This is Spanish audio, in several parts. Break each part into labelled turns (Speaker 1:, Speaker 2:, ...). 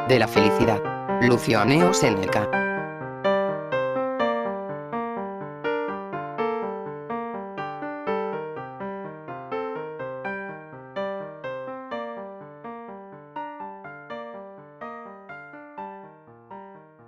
Speaker 1: de la felicidad. Lucio Anneo Séneca.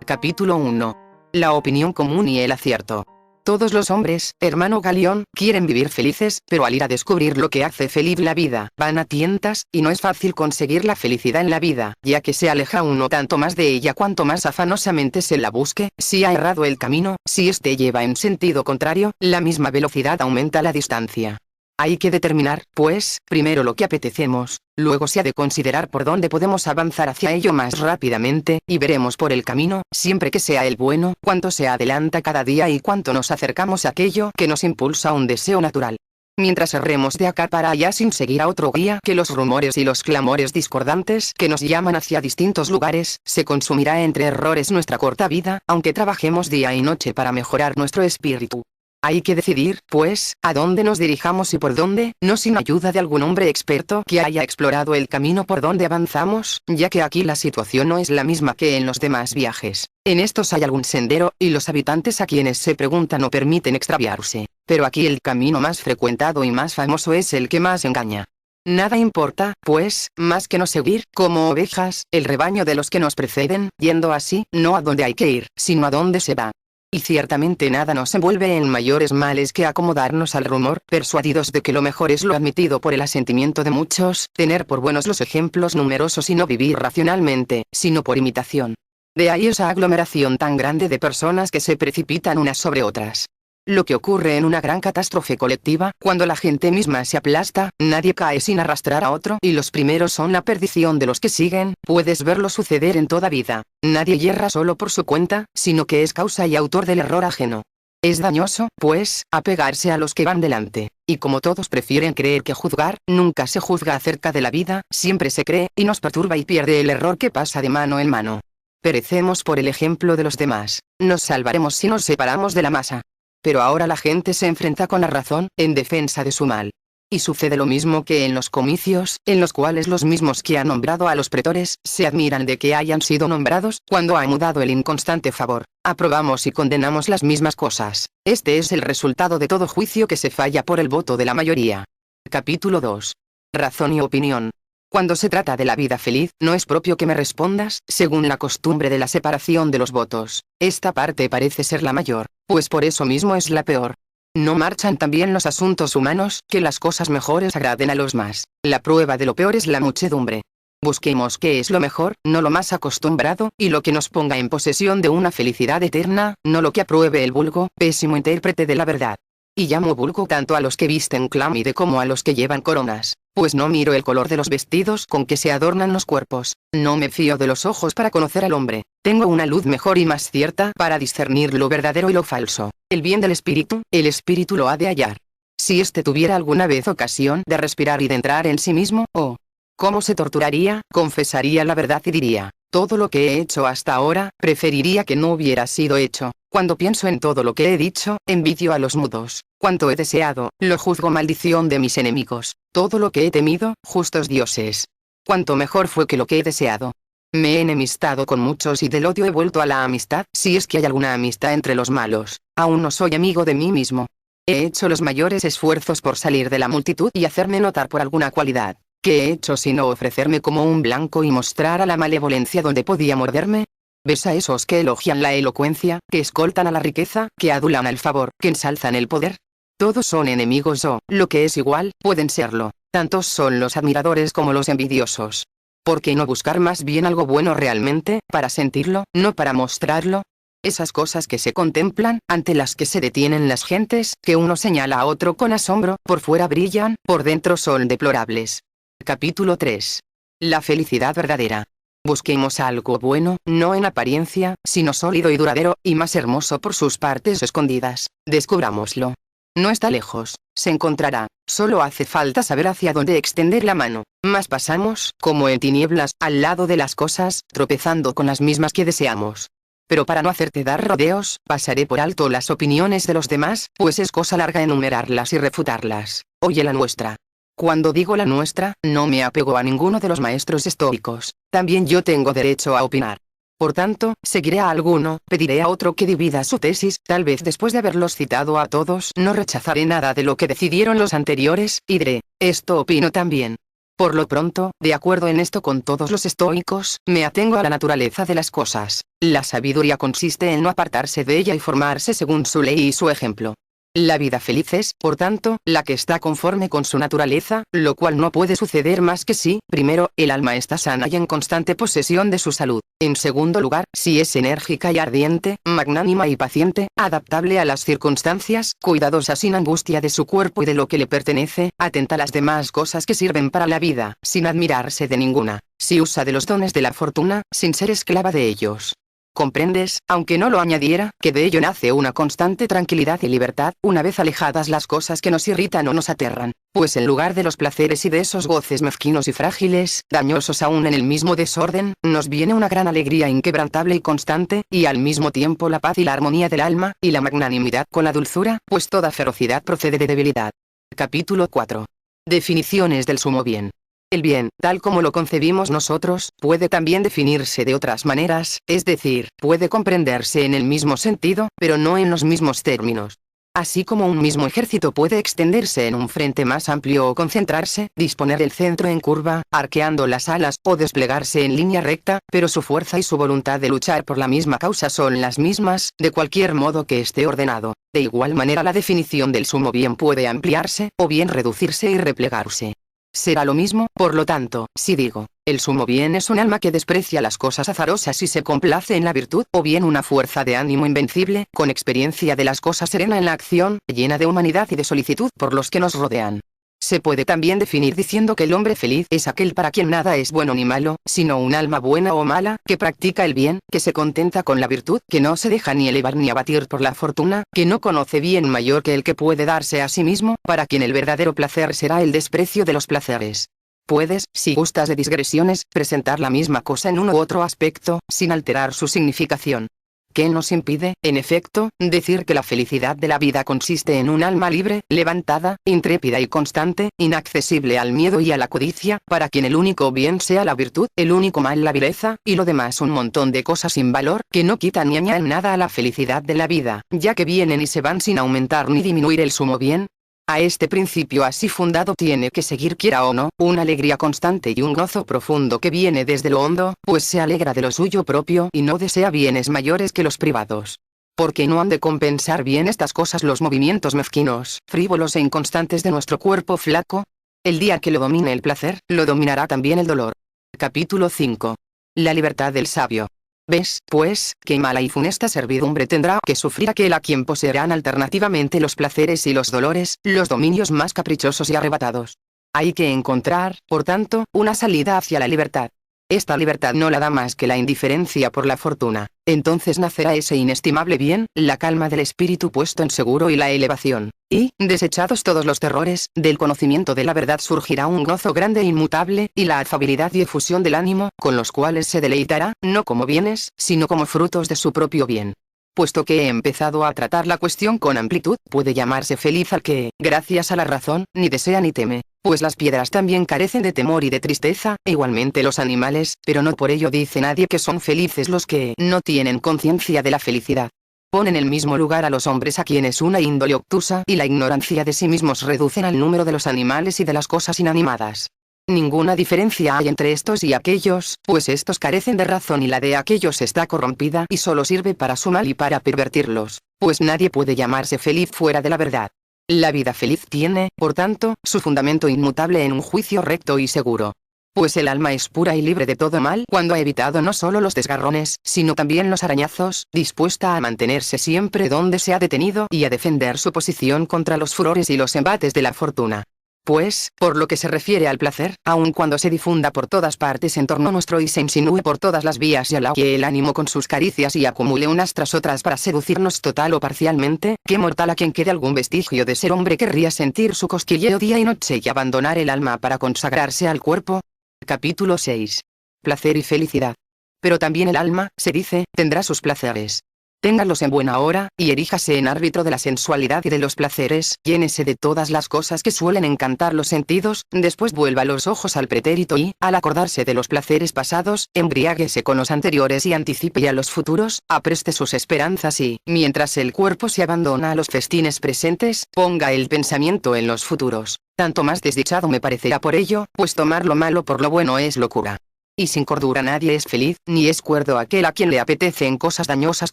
Speaker 1: Capítulo 1. La opinión común y el acierto. Todos los hombres, hermano Galión, quieren vivir felices, pero al ir a descubrir lo que hace feliz la vida, van a tientas, y no es fácil conseguir la felicidad en la vida, ya que se aleja uno tanto más de ella cuanto más afanosamente se la busque. Si ha errado el camino, si éste lleva en sentido contrario, la misma velocidad aumenta la distancia. Hay que determinar, pues, primero lo que apetecemos, luego se ha de considerar por dónde podemos avanzar hacia ello más rápidamente, y veremos por el camino, siempre que sea el bueno, cuánto se adelanta cada día y cuánto nos acercamos a aquello que nos impulsa a un deseo natural. Mientras erremos de acá para allá sin seguir a otro guía que los rumores y los clamores discordantes que nos llaman hacia distintos lugares, se consumirá entre errores nuestra corta vida, aunque trabajemos día y noche para mejorar nuestro espíritu. Hay que decidir, pues, a dónde nos dirijamos y por dónde, no sin ayuda de algún hombre experto que haya explorado el camino por donde avanzamos, ya que aquí la situación no es la misma que en los demás viajes. En estos hay algún sendero, y los habitantes a quienes se pregunta no permiten extraviarse, pero aquí el camino más frecuentado y más famoso es el que más engaña. Nada importa, pues, más que no seguir, como ovejas, el rebaño de los que nos preceden, yendo así, no a donde hay que ir, sino a donde se va. Y ciertamente nada nos envuelve en mayores males que acomodarnos al rumor, persuadidos de que lo mejor es lo admitido por el asentimiento de muchos, tener por buenos los ejemplos numerosos y no vivir racionalmente, sino por imitación. De ahí esa aglomeración tan grande de personas que se precipitan unas sobre otras. Lo que ocurre en una gran catástrofe colectiva, cuando la gente misma se aplasta, nadie cae sin arrastrar a otro y los primeros son la perdición de los que siguen, puedes verlo suceder en toda vida. Nadie yerra solo por su cuenta, sino que es causa y autor del error ajeno. Es dañoso, pues, apegarse a los que van delante, y como todos prefieren creer que juzgar, nunca se juzga acerca de la vida, siempre se cree, y nos perturba y pierde el error que pasa de mano en mano. Perecemos por el ejemplo de los demás, nos salvaremos si nos separamos de la masa. Pero ahora la gente se enfrenta con la razón, en defensa de su mal. Y sucede lo mismo que en los comicios, en los cuales los mismos que han nombrado a los pretores, se admiran de que hayan sido nombrados, cuando ha mudado el inconstante favor. Aprobamos y condenamos las mismas cosas. Este es el resultado de todo juicio que se falla por el voto de la mayoría. Capítulo 2. Razón y opinión. Cuando se trata de la vida feliz, no es propio que me respondas, según la costumbre de la separación de los votos. Esta parte parece ser la mayor, pues por eso mismo es la peor. ¿No marchan también los asuntos humanos, que las cosas mejores agraden a los más? La prueba de lo peor es la muchedumbre. Busquemos qué es lo mejor, no lo más acostumbrado, y lo que nos ponga en posesión de una felicidad eterna, no lo que apruebe el vulgo, pésimo intérprete de la verdad. Y llamo vulgo tanto a los que visten clámide como a los que llevan coronas, pues no miro el color de los vestidos con que se adornan los cuerpos, no me fío de los ojos para conocer al hombre, tengo una luz mejor y más cierta para discernir lo verdadero y lo falso, el bien del espíritu, el espíritu lo ha de hallar. Si éste tuviera alguna vez ocasión de respirar y de entrar en sí mismo, oh, cómo se torturaría, confesaría la verdad y diría, todo lo que he hecho hasta ahora, preferiría que no hubiera sido hecho. Cuando pienso en todo lo que he dicho, envidio a los mudos. Cuanto he deseado, lo juzgo maldición de mis enemigos. Todo lo que he temido, justos dioses. Cuanto mejor fue que lo que he deseado. Me he enemistado con muchos y del odio he vuelto a la amistad, si es que hay alguna amistad entre los malos. Aún no soy amigo de mí mismo. He hecho los mayores esfuerzos por salir de la multitud y hacerme notar por alguna cualidad. ¿Qué he hecho sino ofrecerme como un blanco y mostrar a la malevolencia donde podía morderme? ¿Ves a esos que elogian la elocuencia, que escoltan a la riqueza, que adulan al favor, que ensalzan el poder? Todos son enemigos o, lo que es igual, pueden serlo. Tantos son los admiradores como los envidiosos. ¿Por qué no buscar más bien algo bueno realmente, para sentirlo, no para mostrarlo? Esas cosas que se contemplan, ante las que se detienen las gentes, que uno señala a otro con asombro, por fuera brillan, por dentro son deplorables. Capítulo 3. La felicidad verdadera. Busquemos algo bueno, no en apariencia, sino sólido y duradero, y más hermoso por sus partes escondidas. Descubrámoslo. No está lejos, se encontrará, solo hace falta saber hacia dónde extender la mano. Mas pasamos, como en tinieblas, al lado de las cosas, tropezando con las mismas que deseamos. Pero para no hacerte dar rodeos, pasaré por alto las opiniones de los demás, pues es cosa larga enumerarlas y refutarlas. Oye la nuestra. Cuando digo la nuestra, no me apego a ninguno de los maestros estoicos, también yo tengo derecho a opinar. Por tanto, seguiré a alguno, pediré a otro que divida su tesis, tal vez después de haberlos citado a todos, no rechazaré nada de lo que decidieron los anteriores, y diré, esto opino también. Por lo pronto, de acuerdo en esto con todos los estoicos, me atengo a la naturaleza de las cosas. La sabiduría consiste en no apartarse de ella y formarse según su ley y su ejemplo. La vida feliz es, por tanto, la que está conforme con su naturaleza, lo cual no puede suceder más que si, primero, el alma está sana y en constante posesión de su salud; en segundo lugar, si es enérgica y ardiente, magnánima y paciente, adaptable a las circunstancias, cuidadosa sin angustia de su cuerpo y de lo que le pertenece, atenta a las demás cosas que sirven para la vida, sin admirarse de ninguna; si usa de los dones de la fortuna, sin ser esclava de ellos. ¿Comprendes, aunque no lo añadiera, que de ello nace una constante tranquilidad y libertad, una vez alejadas las cosas que nos irritan o nos aterran? Pues en lugar de los placeres y de esos goces mezquinos y frágiles, dañosos aún en el mismo desorden, nos viene una gran alegría inquebrantable y constante, y al mismo tiempo la paz y la armonía del alma, y la magnanimidad con la dulzura, pues toda ferocidad procede de debilidad. Capítulo 4. Definiciones del sumo bien. El bien, tal como lo concebimos nosotros, puede también definirse de otras maneras, es decir, puede comprenderse en el mismo sentido, pero no en los mismos términos. Así como un mismo ejército puede extenderse en un frente más amplio o concentrarse, disponer el centro en curva, arqueando las alas, o desplegarse en línea recta, pero su fuerza y su voluntad de luchar por la misma causa son las mismas, de cualquier modo que esté ordenado. De igual manera la definición del sumo bien puede ampliarse, o bien reducirse y replegarse. Será lo mismo, por lo tanto, si digo, el sumo bien es un alma que desprecia las cosas azarosas y se complace en la virtud, o bien una fuerza de ánimo invencible, con experiencia de las cosas serena en la acción, llena de humanidad y de solicitud por los que nos rodean. Se puede también definir diciendo que el hombre feliz es aquel para quien nada es bueno ni malo, sino un alma buena o mala, que practica el bien, que se contenta con la virtud, que no se deja ni elevar ni abatir por la fortuna, que no conoce bien mayor que el que puede darse a sí mismo, para quien el verdadero placer será el desprecio de los placeres. Puedes, si gustas de digresiones, presentar la misma cosa en uno u otro aspecto, sin alterar su significación. ¿Qué nos impide, en efecto, decir que la felicidad de la vida consiste en un alma libre, levantada, intrépida y constante, inaccesible al miedo y a la codicia, para quien el único bien sea la virtud, el único mal la vileza, y lo demás un montón de cosas sin valor, que no quitan ni añaden nada a la felicidad de la vida, ya que vienen y se van sin aumentar ni disminuir el sumo bien? A este principio así fundado tiene que seguir, quiera o no, una alegría constante y un gozo profundo que viene desde lo hondo, pues se alegra de lo suyo propio y no desea bienes mayores que los privados. Porque no han de compensar bien estas cosas los movimientos mezquinos, frívolos e inconstantes de nuestro cuerpo flaco. El día que lo domine el placer, lo dominará también el dolor. Capítulo 5. La libertad del sabio. ¿Ves, pues, qué mala y funesta servidumbre tendrá que sufrir aquel a quien poseerán alternativamente los placeres y los dolores, los dominios más caprichosos y arrebatados? Hay que encontrar, por tanto, una salida hacia la libertad. Esta libertad no la da más que la indiferencia por la fortuna. Entonces nacerá ese inestimable bien, la calma del espíritu puesto en seguro y la elevación. Y, desechados todos los terrores, del conocimiento de la verdad surgirá un gozo grande e inmutable, y la afabilidad y efusión del ánimo, con los cuales se deleitará, no como bienes, sino como frutos de su propio bien. Puesto que he empezado a tratar la cuestión con amplitud, puede llamarse feliz al que, gracias a la razón, ni desea ni teme. Pues las piedras también carecen de temor y de tristeza, e igualmente los animales, pero no por ello dice nadie que son felices los que no tienen conciencia de la felicidad. Pon en el mismo lugar a los hombres a quienes una índole obtusa y la ignorancia de sí mismos reducen al número de los animales y de las cosas inanimadas. Ninguna diferencia hay entre estos y aquellos, pues estos carecen de razón y la de aquellos está corrompida y solo sirve para su mal y para pervertirlos, pues nadie puede llamarse feliz fuera de la verdad. La vida feliz tiene, por tanto, su fundamento inmutable en un juicio recto y seguro. Pues el alma es pura y libre de todo mal cuando ha evitado no solo los desgarrones, sino también los arañazos, dispuesta a mantenerse siempre donde se ha detenido y a defender su posición contra los furores y los embates de la fortuna. Pues, por lo que se refiere al placer, aun cuando se difunda por todas partes en torno nuestro y se insinúe por todas las vías y alaque el ánimo con sus caricias y acumule unas tras otras para seducirnos total o parcialmente, ¿qué mortal a quien quede algún vestigio de ser hombre querría sentir su cosquilleo día y noche y abandonar el alma para consagrarse al cuerpo? Capítulo 6. Placer y felicidad. Pero también el alma, se dice, tendrá sus placeres. Téngalos en buena hora, y eríjase en árbitro de la sensualidad y de los placeres, llénese de todas las cosas que suelen encantar los sentidos, después vuelva los ojos al pretérito y, al acordarse de los placeres pasados, embriáguese con los anteriores y anticipe a los futuros, apreste sus esperanzas y, mientras el cuerpo se abandona a los festines presentes, ponga el pensamiento en los futuros. Tanto más desdichado me parecerá por ello, pues tomar lo malo por lo bueno es locura. Y sin cordura nadie es feliz, ni es cuerdo aquel a quien le apetecen cosas dañosas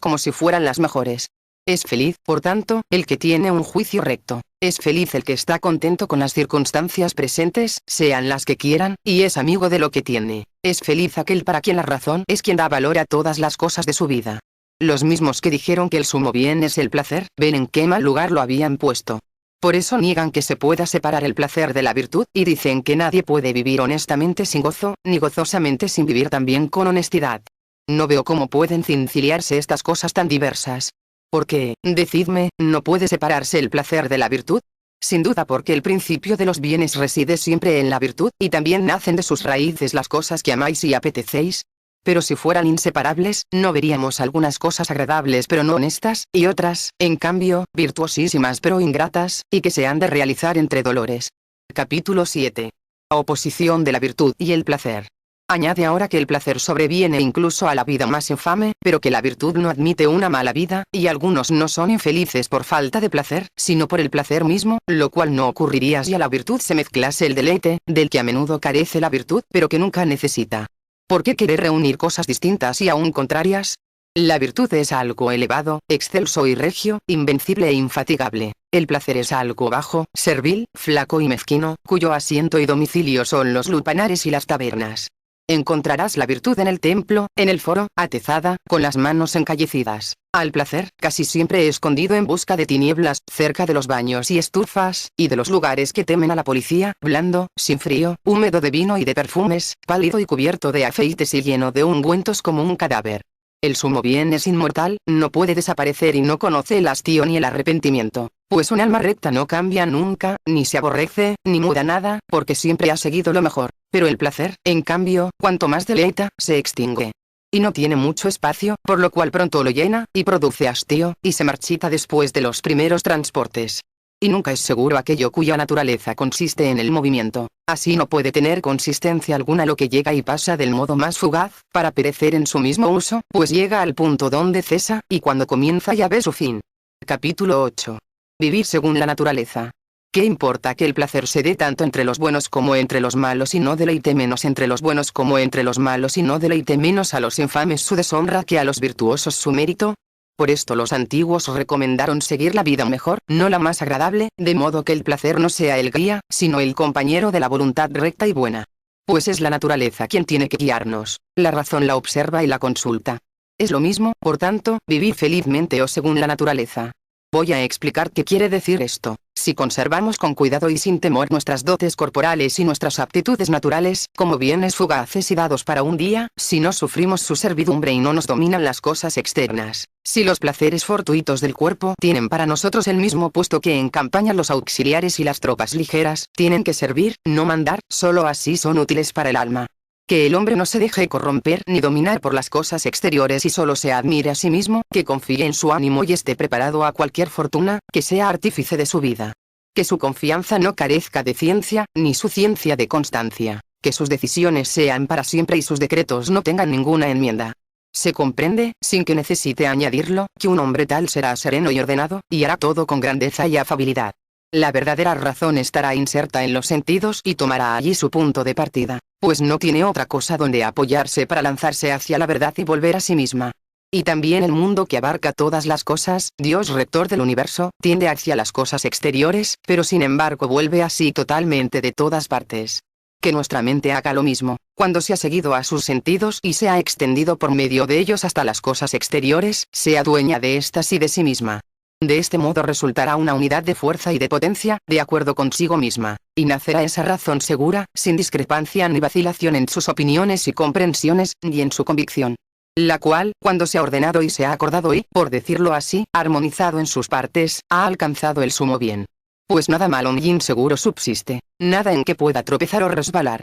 Speaker 1: como si fueran las mejores. Es feliz, por tanto, el que tiene un juicio recto. Es feliz el que está contento con las circunstancias presentes, sean las que quieran, y es amigo de lo que tiene. Es feliz aquel para quien la razón es quien da valor a todas las cosas de su vida. Los mismos que dijeron que el sumo bien es el placer, ven en qué mal lugar lo habían puesto. Por eso niegan que se pueda separar el placer de la virtud, y dicen que nadie puede vivir honestamente sin gozo, ni gozosamente sin vivir también con honestidad. No veo cómo pueden conciliarse estas cosas tan diversas. ¿Por qué, decidme, no puede separarse el placer de la virtud? Sin duda porque el principio de los bienes reside siempre en la virtud, y también nacen de sus raíces las cosas que amáis y apetecéis. Pero si fueran inseparables, no veríamos algunas cosas agradables pero no honestas, y otras, en cambio, virtuosísimas pero ingratas, y que se han de realizar entre dolores. Capítulo 7. La oposición de la virtud y el placer. Añade ahora que el placer sobreviene incluso a la vida más infame, pero que la virtud no admite una mala vida, y algunos no son infelices por falta de placer, sino por el placer mismo, lo cual no ocurriría si a la virtud se mezclase el deleite, del que a menudo carece la virtud, pero que nunca necesita. ¿Por qué querer reunir cosas distintas y aún contrarias? La virtud es algo elevado, excelso y regio, invencible e infatigable. El placer es algo bajo, servil, flaco y mezquino, cuyo asiento y domicilio son los lupanares y las tabernas. Encontrarás la virtud en el templo, en el foro, atezada, con las manos encallecidas. Al placer, casi siempre escondido en busca de tinieblas, cerca de los baños y estufas, y de los lugares que temen a la policía, blando, sin frío, húmedo de vino y de perfumes, pálido y cubierto de afeites y lleno de ungüentos como un cadáver. El sumo bien es inmortal, no puede desaparecer y no conoce el hastío ni el arrepentimiento, pues un alma recta no cambia nunca, ni se aborrece, ni muda nada, porque siempre ha seguido lo mejor. Pero el placer, en cambio, cuanto más deleita, se extingue. Y no tiene mucho espacio, por lo cual pronto lo llena, y produce hastío, y se marchita después de los primeros transportes. Y nunca es seguro aquello cuya naturaleza consiste en el movimiento. Así no puede tener consistencia alguna lo que llega y pasa del modo más fugaz, para perecer en su mismo uso, pues llega al punto donde cesa, y cuando comienza ya ve su fin. Capítulo 8. Vivir según la naturaleza. ¿Qué importa que el placer se dé tanto entre los buenos como entre los malos y no deleite menos entre los buenos como entre los malos y no deleite menos a los infames su deshonra que a los virtuosos su mérito? Por esto los antiguos recomendaron seguir la vida mejor, no la más agradable, de modo que el placer no sea el guía, sino el compañero de la voluntad recta y buena. Pues es la naturaleza quien tiene que guiarnos, la razón la observa y la consulta. Es lo mismo, por tanto, vivir felizmente o según la naturaleza. Voy a explicar qué quiere decir esto. Si conservamos con cuidado y sin temor nuestras dotes corporales y nuestras aptitudes naturales, como bienes fugaces y dados para un día, si no sufrimos su servidumbre y no nos dominan las cosas externas, si los placeres fortuitos del cuerpo tienen para nosotros el mismo puesto que en campaña los auxiliares y las tropas ligeras, tienen que servir, no mandar, solo así son útiles para el alma. Que el hombre no se deje corromper ni dominar por las cosas exteriores y solo se admire a sí mismo, que confíe en su ánimo y esté preparado a cualquier fortuna, que sea artífice de su vida. Que su confianza no carezca de ciencia, ni su ciencia de constancia. Que sus decisiones sean para siempre y sus decretos no tengan ninguna enmienda. Se comprende, sin que necesite añadirlo, que un hombre tal será sereno y ordenado, y hará todo con grandeza y afabilidad. La verdadera razón estará inserta en los sentidos y tomará allí su punto de partida, pues no tiene otra cosa donde apoyarse para lanzarse hacia la verdad y volver a sí misma. Y también el mundo que abarca todas las cosas, Dios rector del universo, tiende hacia las cosas exteriores, pero sin embargo vuelve así totalmente de todas partes. Que nuestra mente haga lo mismo, cuando se ha seguido a sus sentidos y se ha extendido por medio de ellos hasta las cosas exteriores, sea dueña de éstas y de sí misma. De este modo resultará una unidad de fuerza y de potencia, de acuerdo consigo misma, y nacerá esa razón segura, sin discrepancia ni vacilación en sus opiniones y comprensiones, ni en su convicción. La cual, cuando se ha ordenado y se ha acordado y, por decirlo así, armonizado en sus partes, ha alcanzado el sumo bien. Pues nada malo ni inseguro subsiste, nada en que pueda tropezar o resbalar.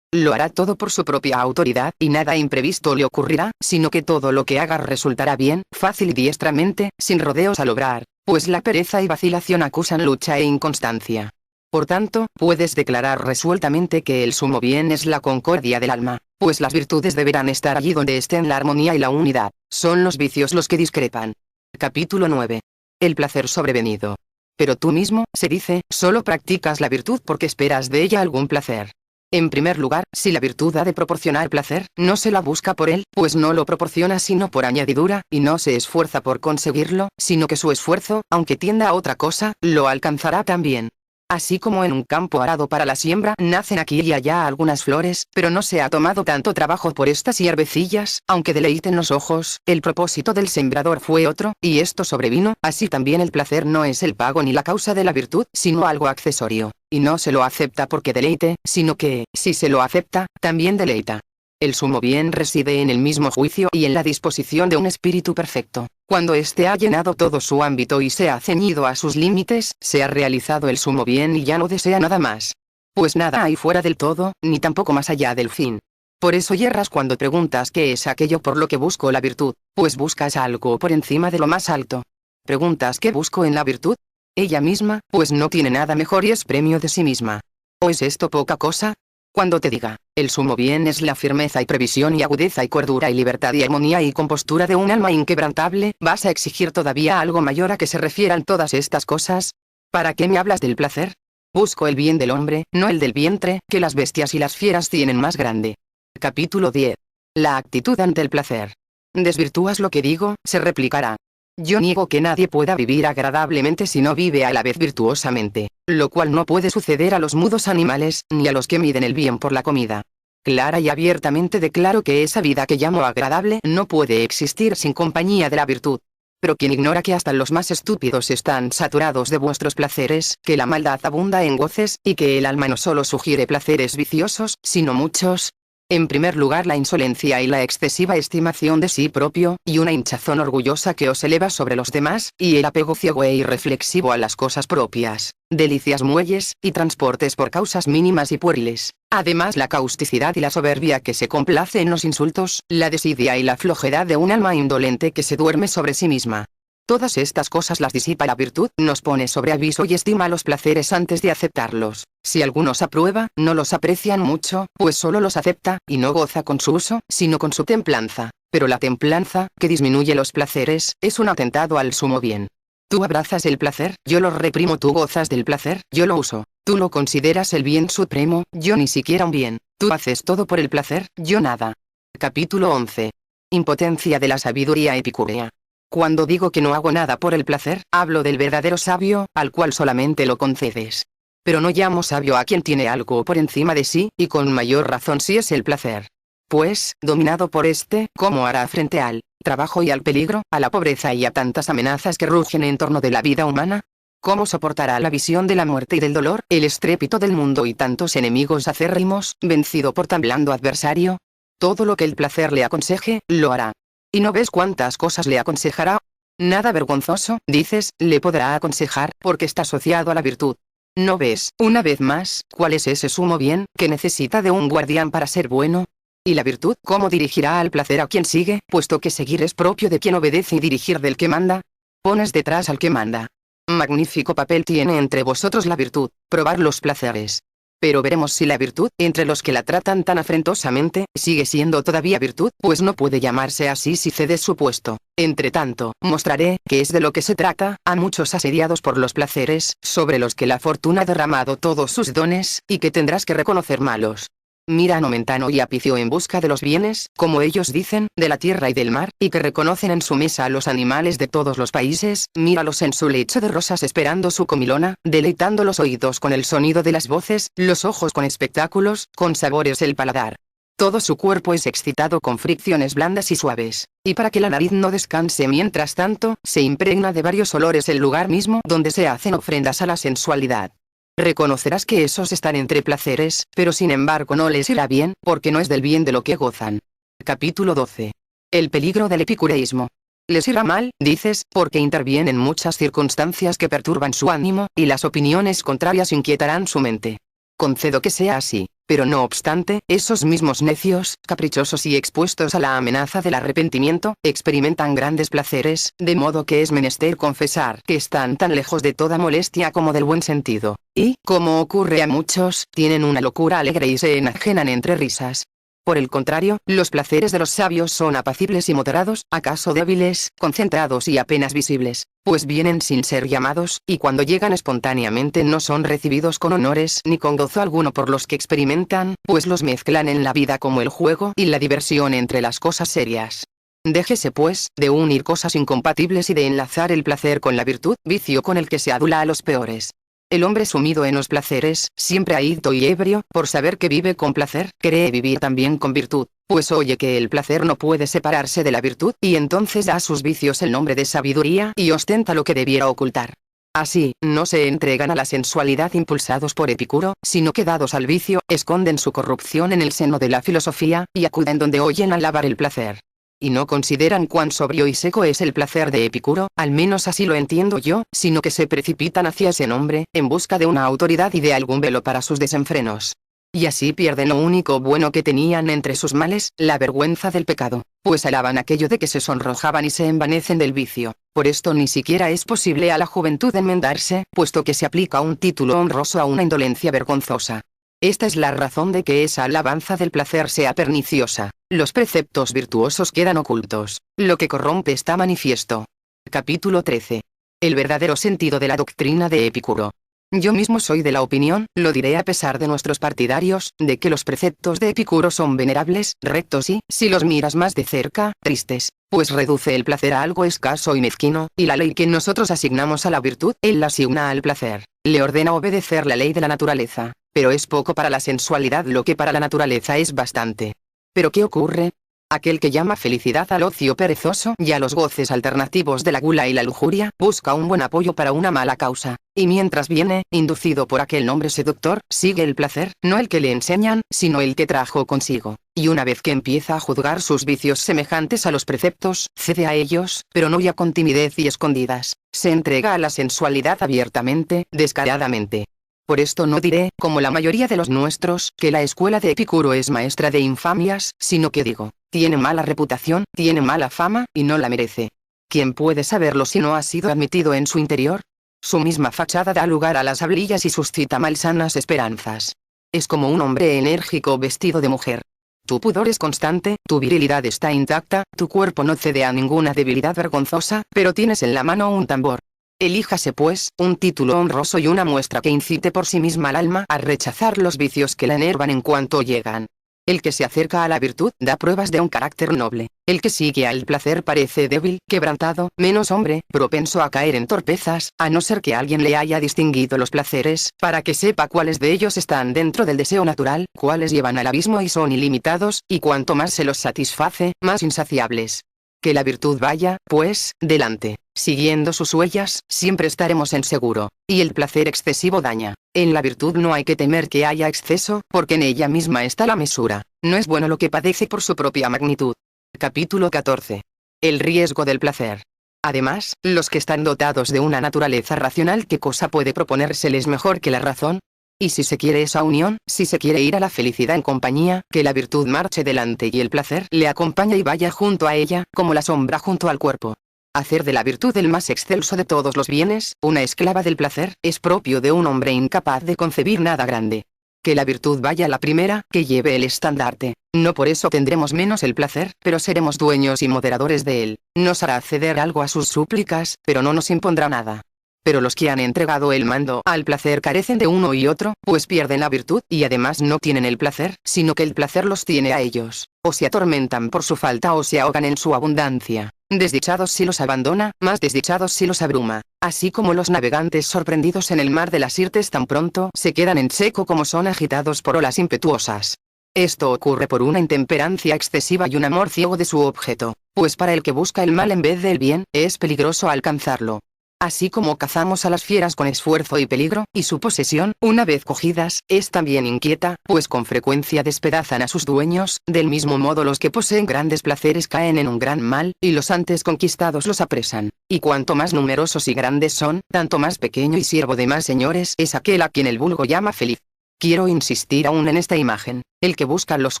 Speaker 1: lo hará todo por su propia autoridad y nada imprevisto le ocurrirá, sino que todo lo que haga resultará bien, fácil y diestramente, sin rodeos al obrar, pues la pereza y vacilación acusan lucha e inconstancia. Por tanto, puedes declarar resueltamente que el sumo bien es la concordia del alma, pues las virtudes deberán estar allí donde estén la armonía y la unidad, son los vicios los que discrepan. Capítulo 9. El placer sobrevenido. Pero tú mismo, se dice, solo practicas la virtud porque esperas de ella algún placer. En primer lugar, si la virtud ha de proporcionar placer, no se la busca por él, pues no lo proporciona sino por añadidura, y no se esfuerza por conseguirlo, sino que su esfuerzo, aunque tienda a otra cosa, lo alcanzará también. Así como en un campo arado para la siembra nacen aquí y allá algunas flores, pero no se ha tomado tanto trabajo por estas hierbecillas, aunque deleiten los ojos, el propósito del sembrador fue otro, y esto sobrevino, así también el placer no es el pago ni la causa de la virtud, sino algo accesorio, y no se lo acepta porque deleite, sino que, si se lo acepta, también deleita. El sumo bien reside en el mismo juicio y en la disposición de un espíritu perfecto. Cuando éste ha llenado todo su ámbito y se ha ceñido a sus límites, se ha realizado el sumo bien y ya no desea nada más. Pues nada hay fuera del todo, ni tampoco más allá del fin. Por eso yerras cuando preguntas qué es aquello por lo que busco la virtud, pues buscas algo por encima de lo más alto. Preguntas qué busco en la virtud. Ella misma, pues no tiene nada mejor y es premio de sí misma. ¿O es esto poca cosa? Cuando te diga, el sumo bien es la firmeza y previsión y agudeza y cordura y libertad y armonía y compostura de un alma inquebrantable, ¿vas a exigir todavía algo mayor a que se refieran todas estas cosas? ¿Para qué me hablas del placer? Busco el bien del hombre, no el del vientre, que las bestias y las fieras tienen más grande. Capítulo 10. La actitud ante el placer. ¿Desvirtúas lo que digo? Se replicará. Yo niego que nadie pueda vivir agradablemente si no vive a la vez virtuosamente, lo cual no puede suceder a los mudos animales, ni a los que miden el bien por la comida. Clara y abiertamente declaro que esa vida que llamo agradable no puede existir sin compañía de la virtud. Pero quien ignora que hasta los más estúpidos están saturados de vuestros placeres, que la maldad abunda en goces, y que el alma no solo sugiere placeres viciosos, sino muchos. En primer lugar la insolencia y la excesiva estimación de sí propio, y una hinchazón orgullosa que os eleva sobre los demás, y el apego ciego e irreflexivo a las cosas propias, delicias muelles, y transportes por causas mínimas y pueriles. Además la causticidad y la soberbia que se complace en los insultos, la desidia y la flojedad de un alma indolente que se duerme sobre sí misma. Todas estas cosas las disipa la virtud, nos pone sobre aviso y estima los placeres antes de aceptarlos. Si algunos aprueba, no los aprecian mucho, pues solo los acepta, y no goza con su uso, sino con su templanza. Pero la templanza, que disminuye los placeres, es un atentado al sumo bien. Tú abrazas el placer, yo lo reprimo. Tú gozas del placer, yo lo uso. Tú lo consideras el bien supremo, yo ni siquiera un bien. Tú haces todo por el placer, yo nada. Capítulo 11. Impotencia de la sabiduría epicúrea. Cuando digo que no hago nada por el placer, hablo del verdadero sabio, al cual solamente lo concedes. Pero no llamo sabio a quien tiene algo por encima de sí, y con mayor razón si es el placer. Pues, dominado por este, ¿cómo hará frente al trabajo y al peligro, a la pobreza y a tantas amenazas que rugen en torno de la vida humana? ¿Cómo soportará la visión de la muerte y del dolor, el estrépito del mundo y tantos enemigos acérrimos, vencido por tan blando adversario? Todo lo que el placer le aconseje, lo hará. ¿Y no ves cuántas cosas le aconsejará? Nada vergonzoso, dices, le podrá aconsejar, porque está asociado a la virtud. ¿No ves, una vez más, cuál es ese sumo bien, que necesita de un guardián para ser bueno? ¿Y la virtud, cómo dirigirá al placer a quien sigue, puesto que seguir es propio de quien obedece y dirigir del que manda? Pones detrás al que manda. Magnífico papel tiene entre vosotros la virtud, probar los placeres. Pero veremos si la virtud, entre los que la tratan tan afrentosamente, sigue siendo todavía virtud, pues no puede llamarse así si cedes su puesto. Entre tanto, mostraré, que es de lo que se trata, a muchos asediados por los placeres, sobre los que la fortuna ha derramado todos sus dones, y que tendrás que reconocer malos. Mira a Nomentano y Apicio en busca de los bienes, como ellos dicen, de la tierra y del mar, y que reconocen en su mesa a los animales de todos los países, míralos en su lecho de rosas esperando su comilona, deleitando los oídos con el sonido de las voces, los ojos con espectáculos, con sabores el paladar. Todo su cuerpo es excitado con fricciones blandas y suaves, y para que la nariz no descanse mientras tanto, se impregna de varios olores el lugar mismo donde se hacen ofrendas a la sensualidad. Reconocerás que esos están entre placeres, pero sin embargo no les irá bien, porque no es del bien de lo que gozan. Capítulo 12. El peligro del epicureísmo. Les irá mal, dices, porque intervienen muchas circunstancias que perturban su ánimo, y las opiniones contrarias inquietarán su mente. Concedo que sea así. Pero no obstante, esos mismos necios, caprichosos y expuestos a la amenaza del arrepentimiento, experimentan grandes placeres, de modo que es menester confesar que están tan lejos de toda molestia como del buen sentido, y, como ocurre a muchos, tienen una locura alegre y se enajenan entre risas. Por el contrario, los placeres de los sabios son apacibles y moderados, acaso débiles, concentrados y apenas visibles, pues vienen sin ser llamados, y cuando llegan espontáneamente no son recibidos con honores ni con gozo alguno por los que experimentan, pues los mezclan en la vida como el juego y la diversión entre las cosas serias. Déjese pues, de unir cosas incompatibles y de enlazar el placer con la virtud, vicio con el que se adula a los peores. El hombre sumido en los placeres, siempre ahito y ebrio, por saber que vive con placer, cree vivir también con virtud, pues oye que el placer no puede separarse de la virtud, y entonces da a sus vicios el nombre de sabiduría y ostenta lo que debiera ocultar. Así, no se entregan a la sensualidad impulsados por Epicuro, sino que dados al vicio, esconden su corrupción en el seno de la filosofía, y acuden donde oyen alabar el placer. Y no consideran cuán sobrio y seco es el placer de Epicuro, al menos así lo entiendo yo, sino que se precipitan hacia ese nombre, en busca de una autoridad y de algún velo para sus desenfrenos. Y así pierden lo único bueno que tenían entre sus males, la vergüenza del pecado, pues alaban aquello de que se sonrojaban y se envanecen del vicio. Por esto ni siquiera es posible a la juventud enmendarse, puesto que se aplica un título honroso a una indolencia vergonzosa. Esta es la razón de que esa alabanza del placer sea perniciosa. Los preceptos virtuosos quedan ocultos. Lo que corrompe está manifiesto. Capítulo 13. El verdadero sentido de la doctrina de Epicuro. Yo mismo soy de la opinión, lo diré a pesar de nuestros partidarios, de que los preceptos de Epicuro son venerables, rectos y, si los miras más de cerca, tristes, pues reduce el placer a algo escaso y mezquino, y la ley que nosotros asignamos a la virtud, él la asigna al placer. Le ordena obedecer la ley de la naturaleza, pero es poco para la sensualidad lo que para la naturaleza es bastante. ¿Pero qué ocurre? Aquel que llama felicidad al ocio perezoso y a los goces alternativos de la gula y la lujuria, busca un buen apoyo para una mala causa, y mientras viene, inducido por aquel nombre seductor, sigue el placer, no el que le enseñan, sino el que trajo consigo, y una vez que empieza a juzgar sus vicios semejantes a los preceptos, cede a ellos, pero no ya con timidez y escondidas, se entrega a la sensualidad abiertamente, descaradamente. Por esto no diré, como la mayoría de los nuestros, que la escuela de Epicuro es maestra de infamias, sino que digo, tiene mala reputación, tiene mala fama, y no la merece. ¿Quién puede saberlo si no ha sido admitido en su interior? Su misma fachada da lugar a las hablillas y suscita malsanas esperanzas. Es como un hombre enérgico vestido de mujer. Tu pudor es constante, tu virilidad está intacta, tu cuerpo no cede a ninguna debilidad vergonzosa, pero tienes en la mano un tambor. Elíjase pues, un título honroso y una muestra que incite por sí misma al alma a rechazar los vicios que la enervan en cuanto llegan. El que se acerca a la virtud da pruebas de un carácter noble. El que sigue al placer parece débil, quebrantado, menos hombre, propenso a caer en torpezas, a no ser que alguien le haya distinguido los placeres, para que sepa cuáles de ellos están dentro del deseo natural, cuáles llevan al abismo y son ilimitados, y cuanto más se los satisface, más insaciables. Que la virtud vaya, pues, delante. Siguiendo sus huellas, siempre estaremos en seguro. Y el placer excesivo daña. En la virtud no hay que temer que haya exceso, porque en ella misma está la mesura. No es bueno lo que padece por su propia magnitud. Capítulo 14. El riesgo del placer. Además, los que están dotados de una naturaleza racional, ¿qué cosa puede proponérseles mejor que la razón? Y si se quiere esa unión, si se quiere ir a la felicidad en compañía, que la virtud marche delante y el placer le acompañe y vaya junto a ella, como la sombra junto al cuerpo. Hacer de la virtud el más excelso de todos los bienes, una esclava del placer, es propio de un hombre incapaz de concebir nada grande. Que la virtud vaya la primera, que lleve el estandarte. No por eso tendremos menos el placer, pero seremos dueños y moderadores de él. Nos hará ceder algo a sus súplicas, pero no nos impondrá nada. Pero los que han entregado el mando al placer carecen de uno y otro, pues pierden la virtud, y además no tienen el placer, sino que el placer los tiene a ellos. O se atormentan por su falta o se ahogan en su abundancia. Desdichados si los abandona, más desdichados si los abruma. Así como los navegantes sorprendidos en el mar de las Sirtes tan pronto se quedan en seco como son agitados por olas impetuosas. Esto ocurre por una intemperancia excesiva y un amor ciego de su objeto, pues para el que busca el mal en vez del bien, es peligroso alcanzarlo. Así como cazamos a las fieras con esfuerzo y peligro, y su posesión, una vez cogidas, es también inquieta, pues con frecuencia despedazan a sus dueños, del mismo modo los que poseen grandes placeres caen en un gran mal, y los antes conquistados los apresan. Y cuanto más numerosos y grandes son, tanto más pequeño y siervo de más señores es aquel a quien el vulgo llama feliz. Quiero insistir aún en esta imagen. El que busca los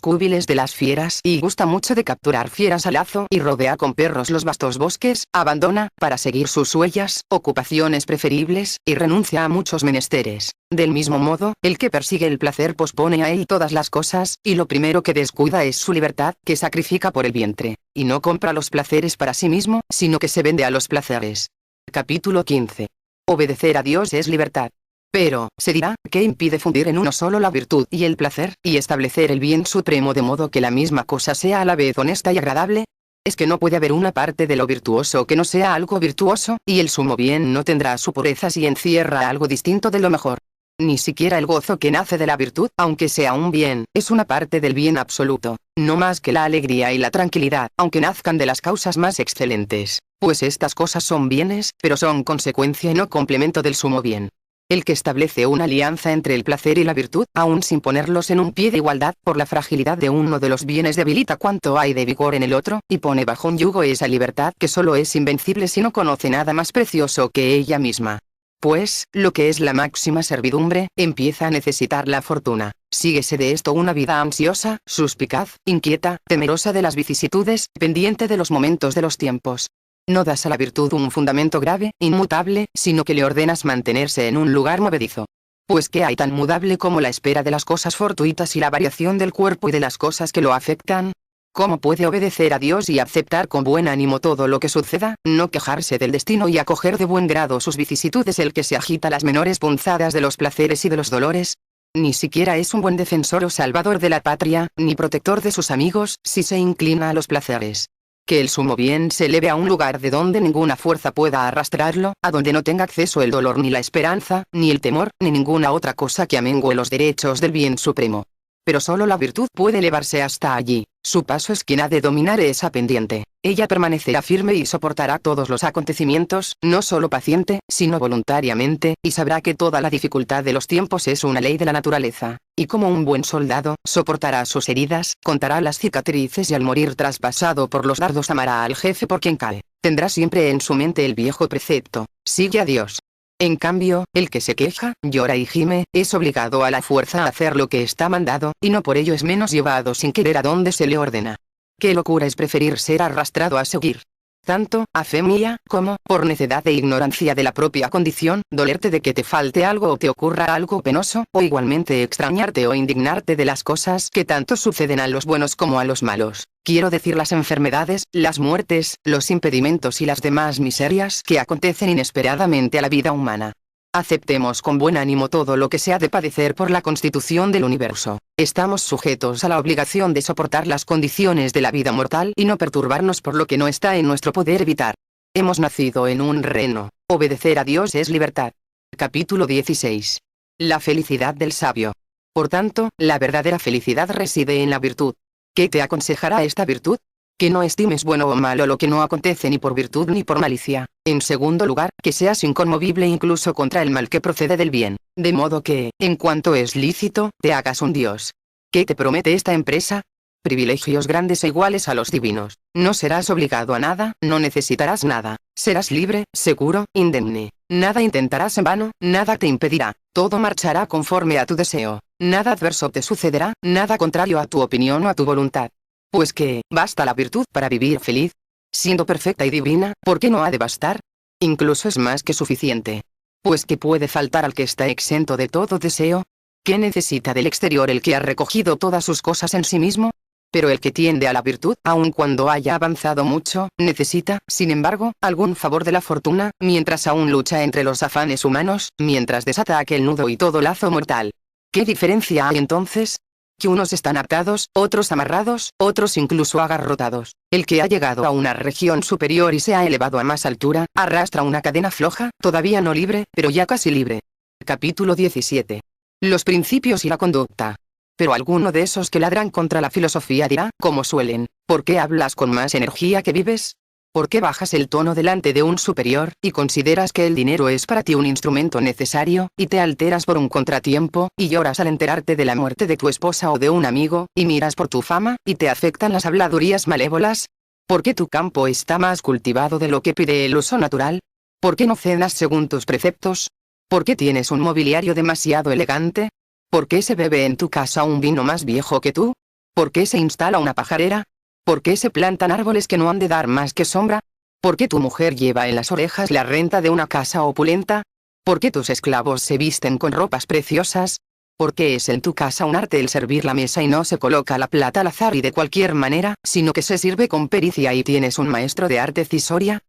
Speaker 1: cubiles de las fieras y gusta mucho de capturar fieras al lazo y rodea con perros los vastos bosques, abandona, para seguir sus huellas, ocupaciones preferibles, y renuncia a muchos menesteres. Del mismo modo, el que persigue el placer pospone a él todas las cosas, y lo primero que descuida es su libertad, que sacrifica por el vientre, y no compra los placeres para sí mismo, sino que se vende a los placeres. Capítulo 15. Obedecer a Dios es libertad. Pero, se dirá, ¿qué impide fundir en uno solo la virtud y el placer, y establecer el bien supremo de modo que la misma cosa sea a la vez honesta y agradable? Es que no puede haber una parte de lo virtuoso que no sea algo virtuoso, y el sumo bien no tendrá su pureza si encierra algo distinto de lo mejor. Ni siquiera el gozo que nace de la virtud, aunque sea un bien, es una parte del bien absoluto, no más que la alegría y la tranquilidad, aunque nazcan de las causas más excelentes, pues estas cosas son bienes, pero son consecuencia y no complemento del sumo bien. El que establece una alianza entre el placer y la virtud, aun sin ponerlos en un pie de igualdad, por la fragilidad de uno de los bienes debilita cuanto hay de vigor en el otro, y pone bajo un yugo esa libertad que solo es invencible si no conoce nada más precioso que ella misma. Pues, lo que es la máxima servidumbre, empieza a necesitar la fortuna. Síguese de esto una vida ansiosa, suspicaz, inquieta, temerosa de las vicisitudes, pendiente de los momentos de los tiempos. No das a la virtud un fundamento grave, inmutable, sino que le ordenas mantenerse en un lugar movedizo. Pues ¿qué hay tan mudable como la espera de las cosas fortuitas y la variación del cuerpo y de las cosas que lo afectan? ¿Cómo puede obedecer a Dios y aceptar con buen ánimo todo lo que suceda, no quejarse del destino y acoger de buen grado sus vicisitudes el que se agita las menores punzadas de los placeres y de los dolores? Ni siquiera es un buen defensor o salvador de la patria, ni protector de sus amigos, si se inclina a los placeres. Que el sumo bien se eleve a un lugar de donde ninguna fuerza pueda arrastrarlo, a donde no tenga acceso el dolor ni la esperanza, ni el temor, ni ninguna otra cosa que amengue los derechos del bien supremo. Pero solo la virtud puede elevarse hasta allí. Su paso es quien ha de dominar esa pendiente. Ella permanecerá firme y soportará todos los acontecimientos, no solo paciente, sino voluntariamente, y sabrá que toda la dificultad de los tiempos es una ley de la naturaleza. Y como un buen soldado, soportará sus heridas, contará las cicatrices y al morir traspasado por los dardos amará al jefe por quien cae. Tendrá siempre en su mente el viejo precepto: sigue a Dios. En cambio, el que se queja, llora y gime, es obligado a la fuerza a hacer lo que está mandado, y no por ello es menos llevado sin querer a donde se le ordena. Qué locura es preferir ser arrastrado a seguir. Tanto, a fe mía, como, por necedad e ignorancia de la propia condición, dolerte de que te falte algo o te ocurra algo penoso, o igualmente extrañarte o indignarte de las cosas que tanto suceden a los buenos como a los malos. Quiero decir las enfermedades, las muertes, los impedimentos y las demás miserias que acontecen inesperadamente a la vida humana. Aceptemos con buen ánimo todo lo que se ha de padecer por la constitución del universo. Estamos sujetos a la obligación de soportar las condiciones de la vida mortal y no perturbarnos por lo que no está en nuestro poder evitar. Hemos nacido en un reino. Obedecer a Dios es libertad. Capítulo 16. La felicidad del sabio. Por tanto, la verdadera felicidad reside en la virtud. ¿Qué te aconsejará esta virtud? Que no estimes bueno o malo lo que no acontece ni por virtud ni por malicia. En segundo lugar, que seas inconmovible incluso contra el mal que procede del bien, de modo que, en cuanto es lícito, te hagas un Dios. ¿Qué te promete esta empresa? Privilegios grandes e iguales a los divinos. No serás obligado a nada, no necesitarás nada. Serás libre, seguro, indemne. Nada intentarás en vano, nada te impedirá. Todo marchará conforme a tu deseo. Nada adverso te sucederá, nada contrario a tu opinión o a tu voluntad. Pues que, ¿basta la virtud para vivir feliz? Siendo perfecta y divina, ¿por qué no ha de bastar? Incluso es más que suficiente. Pues ¿qué puede faltar al que está exento de todo deseo? ¿Qué necesita del exterior el que ha recogido todas sus cosas en sí mismo? Pero el que tiende a la virtud, aun cuando haya avanzado mucho, necesita, sin embargo, algún favor de la fortuna, mientras aún lucha entre los afanes humanos, mientras desata aquel nudo y todo lazo mortal. ¿Qué diferencia hay entonces? Que unos están atados, otros amarrados, otros incluso agarrotados. El que ha llegado a una región superior y se ha elevado a más altura, arrastra una cadena floja, todavía no libre, pero ya casi libre. Capítulo 17. Los principios y la conducta. Pero alguno de esos que ladran contra la filosofía dirá, como suelen: ¿por qué hablas con más energía que vives? ¿Por qué bajas el tono delante de un superior, y consideras que el dinero es para ti un instrumento necesario, y te alteras por un contratiempo, y lloras al enterarte de la muerte de tu esposa o de un amigo, y miras por tu fama, y te afectan las habladurías malévolas? ¿Por qué tu campo está más cultivado de lo que pide el uso natural? ¿Por qué no cenas según tus preceptos? ¿Por qué tienes un mobiliario demasiado elegante? ¿Por qué se bebe en tu casa un vino más viejo que tú? ¿Por qué se instala una pajarera? ¿Por qué se plantan árboles que no han de dar más que sombra? ¿Por qué tu mujer lleva en las orejas la renta de una casa opulenta? ¿Por qué tus esclavos se visten con ropas preciosas? ¿Por qué es en tu casa un arte el servir la mesa y no se coloca la plata al azar y de cualquier manera, sino que se sirve con pericia y tienes un maestro de arte cisoria?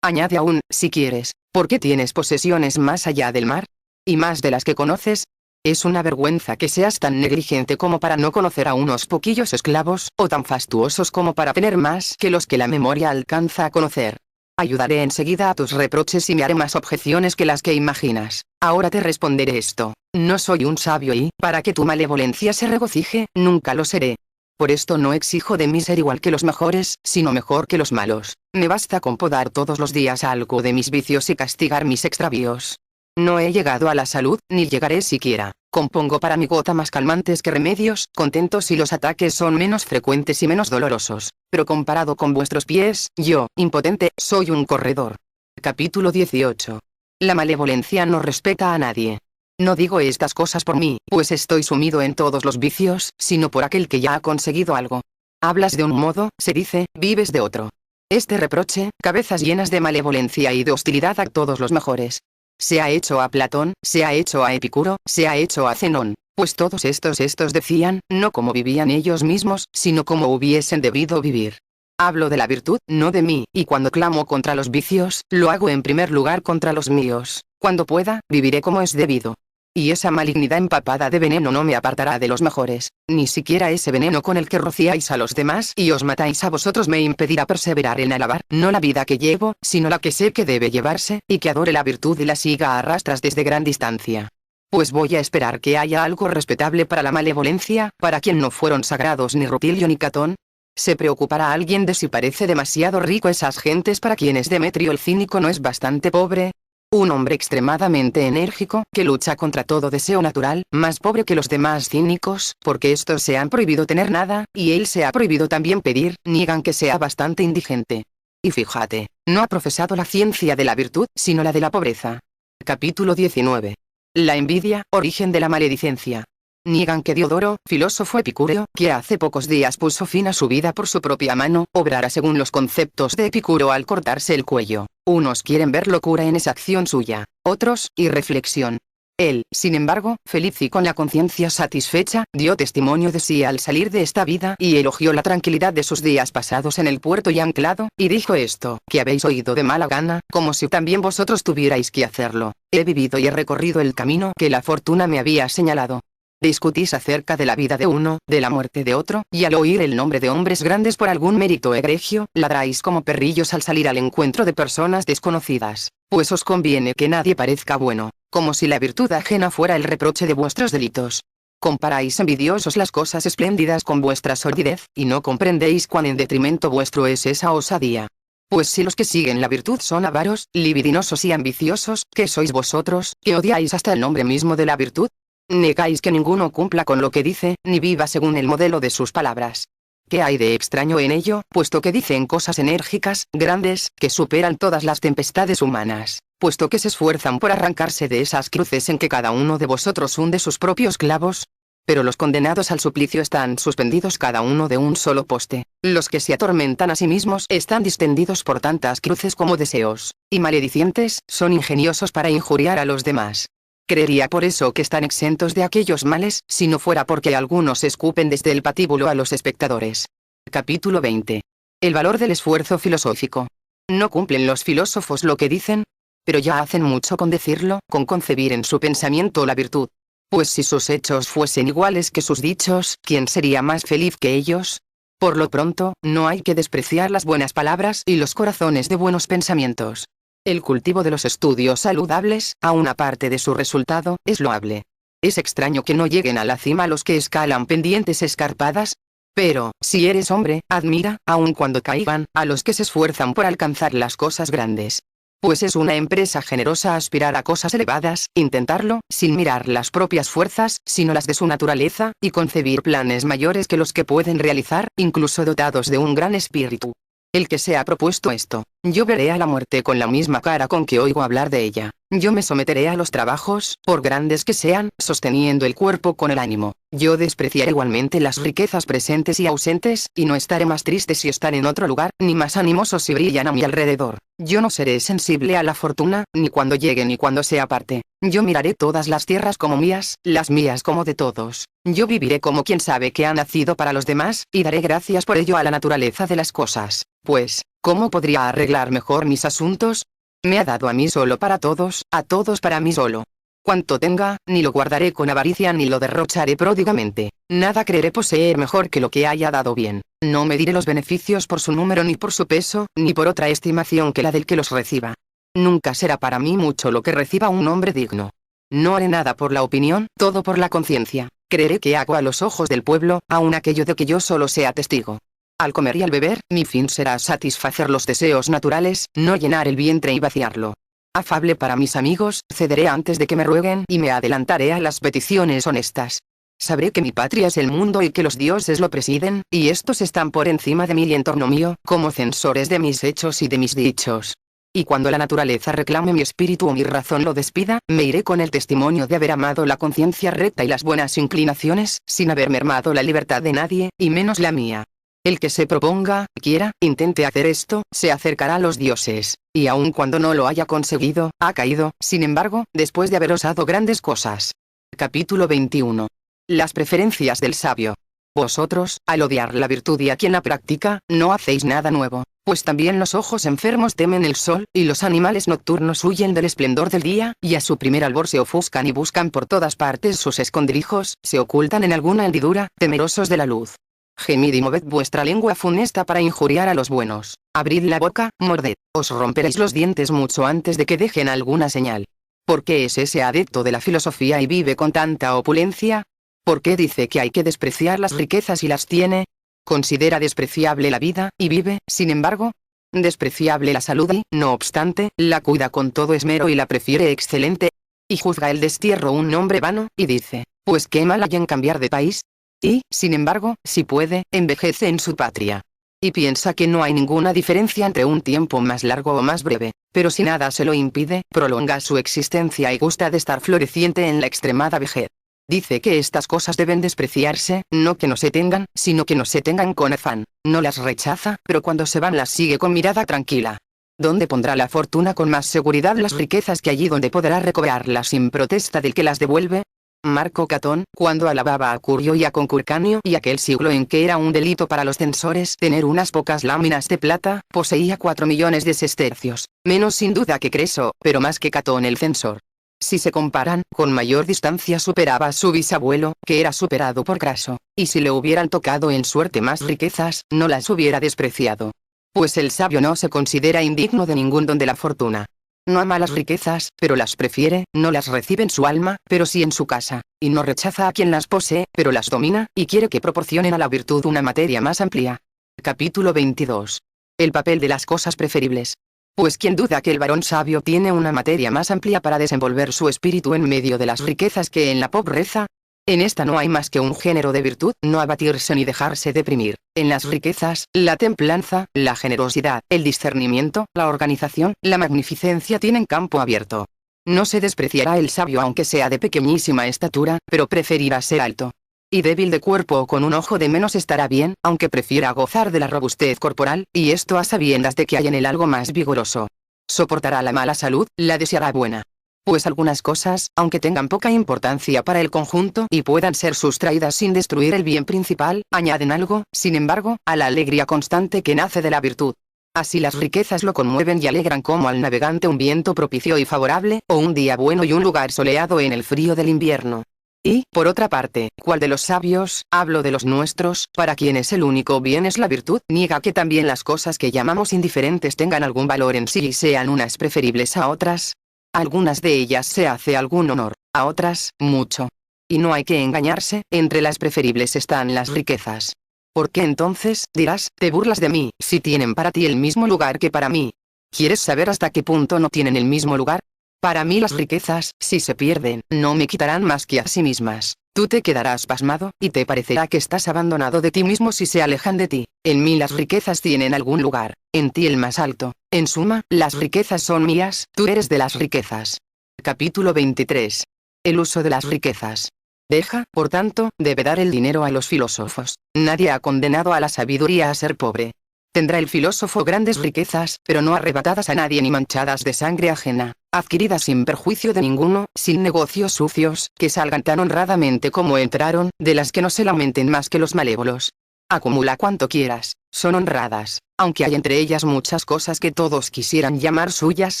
Speaker 1: Añade aún, si quieres, ¿por qué tienes posesiones más allá del mar? ¿Y más de las que conoces? Es una vergüenza que seas tan negligente como para no conocer a unos poquillos esclavos, o tan fastuosos como para tener más que los que la memoria alcanza a conocer. Ayudaré enseguida a tus reproches y me haré más objeciones que las que imaginas. Ahora te responderé esto. No soy un sabio y, para que tu malevolencia se regocije, nunca lo seré. Por esto no exijo de mí ser igual que los mejores, sino mejor que los malos. Me basta con podar todos los días algo de mis vicios y castigar mis extravíos. No he llegado a la salud, ni llegaré siquiera. Compongo para mi gota más calmantes que remedios, contento si los ataques son menos frecuentes y menos dolorosos. Pero comparado con vuestros pies, yo, impotente, soy un corredor. Capítulo 18. La malevolencia no respeta a nadie. No digo estas cosas por mí, pues estoy sumido en todos los vicios, sino por aquel que ya ha conseguido algo. Hablas de un modo, se dice, vives de otro. Este reproche, cabezas llenas de malevolencia y de hostilidad a todos los mejores. Se ha hecho a Platón, se ha hecho a Epicuro, se ha hecho a Zenón, pues todos estos decían, no como vivían ellos mismos, sino como hubiesen debido vivir. Hablo de la virtud, no de mí, y cuando clamo contra los vicios, lo hago en primer lugar contra los míos. Cuando pueda, viviré como es debido. Y esa malignidad empapada de veneno no me apartará de los mejores, ni siquiera ese veneno con el que rociáis a los demás y os matáis a vosotros me impedirá perseverar en alabar, no la vida que llevo, sino la que sé que debe llevarse, y que adore la virtud y la siga a rastras desde gran distancia. Pues voy a esperar que haya algo respetable para la malevolencia, para quien no fueron sagrados ni Rutilio ni Catón. ¿Se preocupará alguien de si parece demasiado rico esas gentes para quienes Demetrio el cínico no es bastante pobre? Un hombre extremadamente enérgico, que lucha contra todo deseo natural, más pobre que los demás cínicos, porque estos se han prohibido tener nada, y él se ha prohibido también pedir, niegan que sea bastante indigente. Y fíjate, no ha profesado la ciencia de la virtud, sino la de la pobreza. Capítulo 19. La envidia, origen de la maledicencia. Niegan que Diodoro, filósofo epicúreo, que hace pocos días puso fin a su vida por su propia mano, obrara según los conceptos de Epicuro al cortarse el cuello. Unos quieren ver locura en esa acción suya, otros, irreflexión. Él, sin embargo, feliz y con la conciencia satisfecha, dio testimonio de sí al salir de esta vida y elogió la tranquilidad de sus días pasados en el puerto y anclado, y dijo esto, que habéis oído de mala gana, como si también vosotros tuvierais que hacerlo. He vivido y he recorrido el camino que la fortuna me había señalado. Discutís acerca de la vida de uno, de la muerte de otro, y al oír el nombre de hombres grandes por algún mérito egregio, ladráis como perrillos al salir al encuentro de personas desconocidas, pues os conviene que nadie parezca bueno, como si la virtud ajena fuera el reproche de vuestros delitos. Comparáis envidiosos las cosas espléndidas con vuestra sordidez, y no comprendéis cuán en detrimento vuestro es esa osadía. Pues si los que siguen la virtud son avaros, libidinosos y ambiciosos, ¿qué sois vosotros, que odiáis hasta el nombre mismo de la virtud? Negáis que ninguno cumpla con lo que dice, ni viva según el modelo de sus palabras. ¿Qué hay de extraño en ello, puesto que dicen cosas enérgicas, grandes, que superan todas las tempestades humanas, puesto que se esfuerzan por arrancarse de esas cruces en que cada uno de vosotros hunde sus propios clavos? Pero los condenados al suplicio están suspendidos cada uno de un solo poste. Los que se atormentan a sí mismos están distendidos por tantas cruces como deseos, y maledicientes, son ingeniosos para injuriar a los demás. Creería por eso que están exentos de aquellos males, si no fuera porque algunos escupen desde el patíbulo a los espectadores. Capítulo 20. El valor del esfuerzo filosófico. No cumplen los filósofos lo que dicen, pero ya hacen mucho con decirlo, con concebir en su pensamiento la virtud. Pues si sus hechos fuesen iguales que sus dichos, ¿quién sería más feliz que ellos? Por lo pronto, no hay que despreciar las buenas palabras y los corazones de buenos pensamientos. El cultivo de los estudios saludables, aun aparte de su resultado, es loable. Es extraño que no lleguen a la cima los que escalan pendientes escarpadas. Pero, si eres hombre, admira, aun cuando caigan, a los que se esfuerzan por alcanzar las cosas grandes. Pues es una empresa generosa aspirar a cosas elevadas, intentarlo, sin mirar las propias fuerzas, sino las de su naturaleza, y concebir planes mayores que los que pueden realizar, incluso dotados de un gran espíritu. El que se ha propuesto esto, yo veré a la muerte con la misma cara con que oigo hablar de ella. Yo me someteré a los trabajos, por grandes que sean, sosteniendo el cuerpo con el ánimo. Yo despreciaré igualmente las riquezas presentes y ausentes, y no estaré más triste si están en otro lugar, ni más animoso si brillan a mi alrededor. Yo no seré sensible a la fortuna, ni cuando llegue ni cuando se aparte. Yo miraré todas las tierras como mías, las mías como de todos. Yo viviré como quien sabe que ha nacido para los demás, y daré gracias por ello a la naturaleza de las cosas. Pues, ¿cómo podría arreglar mejor mis asuntos? Me ha dado a mí solo para todos, a todos para mí solo. Cuanto tenga, ni lo guardaré con avaricia ni lo derrocharé pródigamente. Nada creeré poseer mejor que lo que haya dado bien. No mediré los beneficios por su número ni por su peso, ni por otra estimación que la del que los reciba. Nunca será para mí mucho lo que reciba un hombre digno. No haré nada por la opinión, todo por la conciencia. Creeré que hago a los ojos del pueblo, aun aquello de que yo solo sea testigo. Al comer y al beber, mi fin será satisfacer los deseos naturales, no llenar el vientre y vaciarlo. Afable para mis amigos, cederé antes de que me rueguen y me adelantaré a las peticiones honestas. Sabré que mi patria es el mundo y que los dioses lo presiden, y estos están por encima de mí y en torno mío, como censores de mis hechos y de mis dichos. Y cuando la naturaleza reclame mi espíritu o mi razón lo despida, me iré con el testimonio de haber amado la conciencia recta y las buenas inclinaciones, sin haber mermado la libertad de nadie, y menos la mía. El que se proponga, quiera, intente hacer esto, se acercará a los dioses, y aun cuando no lo haya conseguido, ha caído, sin embargo, después de haber osado grandes cosas. Capítulo 21. Las preferencias del sabio. Vosotros, al odiar la virtud y a quien la practica, no hacéis nada nuevo, pues también los ojos enfermos temen el sol, y los animales nocturnos huyen del esplendor del día, y a su primer albor se ofuscan y buscan por todas partes sus escondrijos, se ocultan en alguna hendidura, temerosos de la luz. Gemid y moved vuestra lengua funesta para injuriar a los buenos. Abrid la boca, morded, os romperéis los dientes mucho antes de que dejen alguna señal. ¿Por qué es ese adepto de la filosofía y vive con tanta opulencia? ¿Por qué dice que hay que despreciar las riquezas y las tiene? Considera despreciable la vida, y vive, sin embargo. Despreciable la salud y, no obstante, la cuida con todo esmero y la prefiere excelente. Y juzga el destierro un hombre vano, y dice, pues qué mal hay en cambiar de país. Y, sin embargo, si puede, envejece en su patria. Y piensa que no hay ninguna diferencia entre un tiempo más largo o más breve, pero si nada se lo impide, prolonga su existencia y gusta de estar floreciente en la extremada vejez. Dice que estas cosas deben despreciarse, no que no se tengan, sino que no se tengan con afán. No las rechaza, pero cuando se van las sigue con mirada tranquila. ¿Dónde pondrá la fortuna con más seguridad las riquezas que allí donde podrá recobrarlas sin protesta del que las devuelve? Marco Catón, cuando alababa a Curio y a Concurcanio y aquel siglo en que era un delito para los censores tener unas pocas láminas de plata, poseía 4 millones de sestercios, menos sin duda que Creso, pero más que Catón el censor. Si se comparan, con mayor distancia superaba a su bisabuelo, que era superado por Craso, y si le hubieran tocado en suerte más riquezas, no las hubiera despreciado. Pues el sabio no se considera indigno de ningún don de la fortuna. No ama las riquezas, pero las prefiere, no las recibe en su alma, pero sí en su casa, y no rechaza a quien las posee, pero las domina, y quiere que proporcionen a la virtud una materia más amplia. Capítulo 22. El papel de las cosas preferibles. Pues quien duda que el varón sabio tiene una materia más amplia para desenvolver su espíritu en medio de las riquezas que en la pobreza. En esta no hay más que un género de virtud, no abatirse ni dejarse deprimir. En las riquezas, la templanza, la generosidad, el discernimiento, la organización, la magnificencia tienen campo abierto. No se despreciará el sabio aunque sea de pequeñísima estatura, pero preferirá ser alto. Y débil de cuerpo o con un ojo de menos estará bien, aunque prefiera gozar de la robustez corporal, y esto a sabiendas de que hay en él algo más vigoroso. Soportará la mala salud, la deseará buena. Pues algunas cosas, aunque tengan poca importancia para el conjunto y puedan ser sustraídas sin destruir el bien principal, añaden algo, sin embargo, a la alegría constante que nace de la virtud. Así las riquezas lo conmueven y alegran como al navegante un viento propicio y favorable, o un día bueno y un lugar soleado en el frío del invierno. Y, por otra parte, ¿cuál de los sabios, hablo de los nuestros, para quienes el único bien es la virtud, niega que también las cosas que llamamos indiferentes tengan algún valor en sí y sean unas preferibles a otras? A algunas de ellas se hace algún honor, a otras, mucho. Y no hay que engañarse, entre las preferibles están las riquezas. ¿Por qué entonces, dirás, te burlas de mí, si tienen para ti el mismo lugar que para mí? ¿Quieres saber hasta qué punto no tienen el mismo lugar? Para mí las riquezas, si se pierden, no me quitarán más que a sí mismas. Tú te quedarás pasmado, y te parecerá que estás abandonado de ti mismo si se alejan de ti. En mí las riquezas tienen algún lugar, en ti el más alto. En suma, las riquezas son mías, tú eres de las riquezas. Capítulo 23. El uso de las riquezas. Deja, por tanto, de dar el dinero a los filósofos. Nadie ha condenado a la sabiduría a ser pobre. Tendrá el filósofo grandes riquezas, pero no arrebatadas a nadie ni manchadas de sangre ajena, adquiridas sin perjuicio de ninguno, sin negocios sucios, que salgan tan honradamente como entraron, de las que no se lamenten más que los malévolos. Acumula cuanto quieras, son honradas, aunque hay entre ellas muchas cosas que todos quisieran llamar suyas,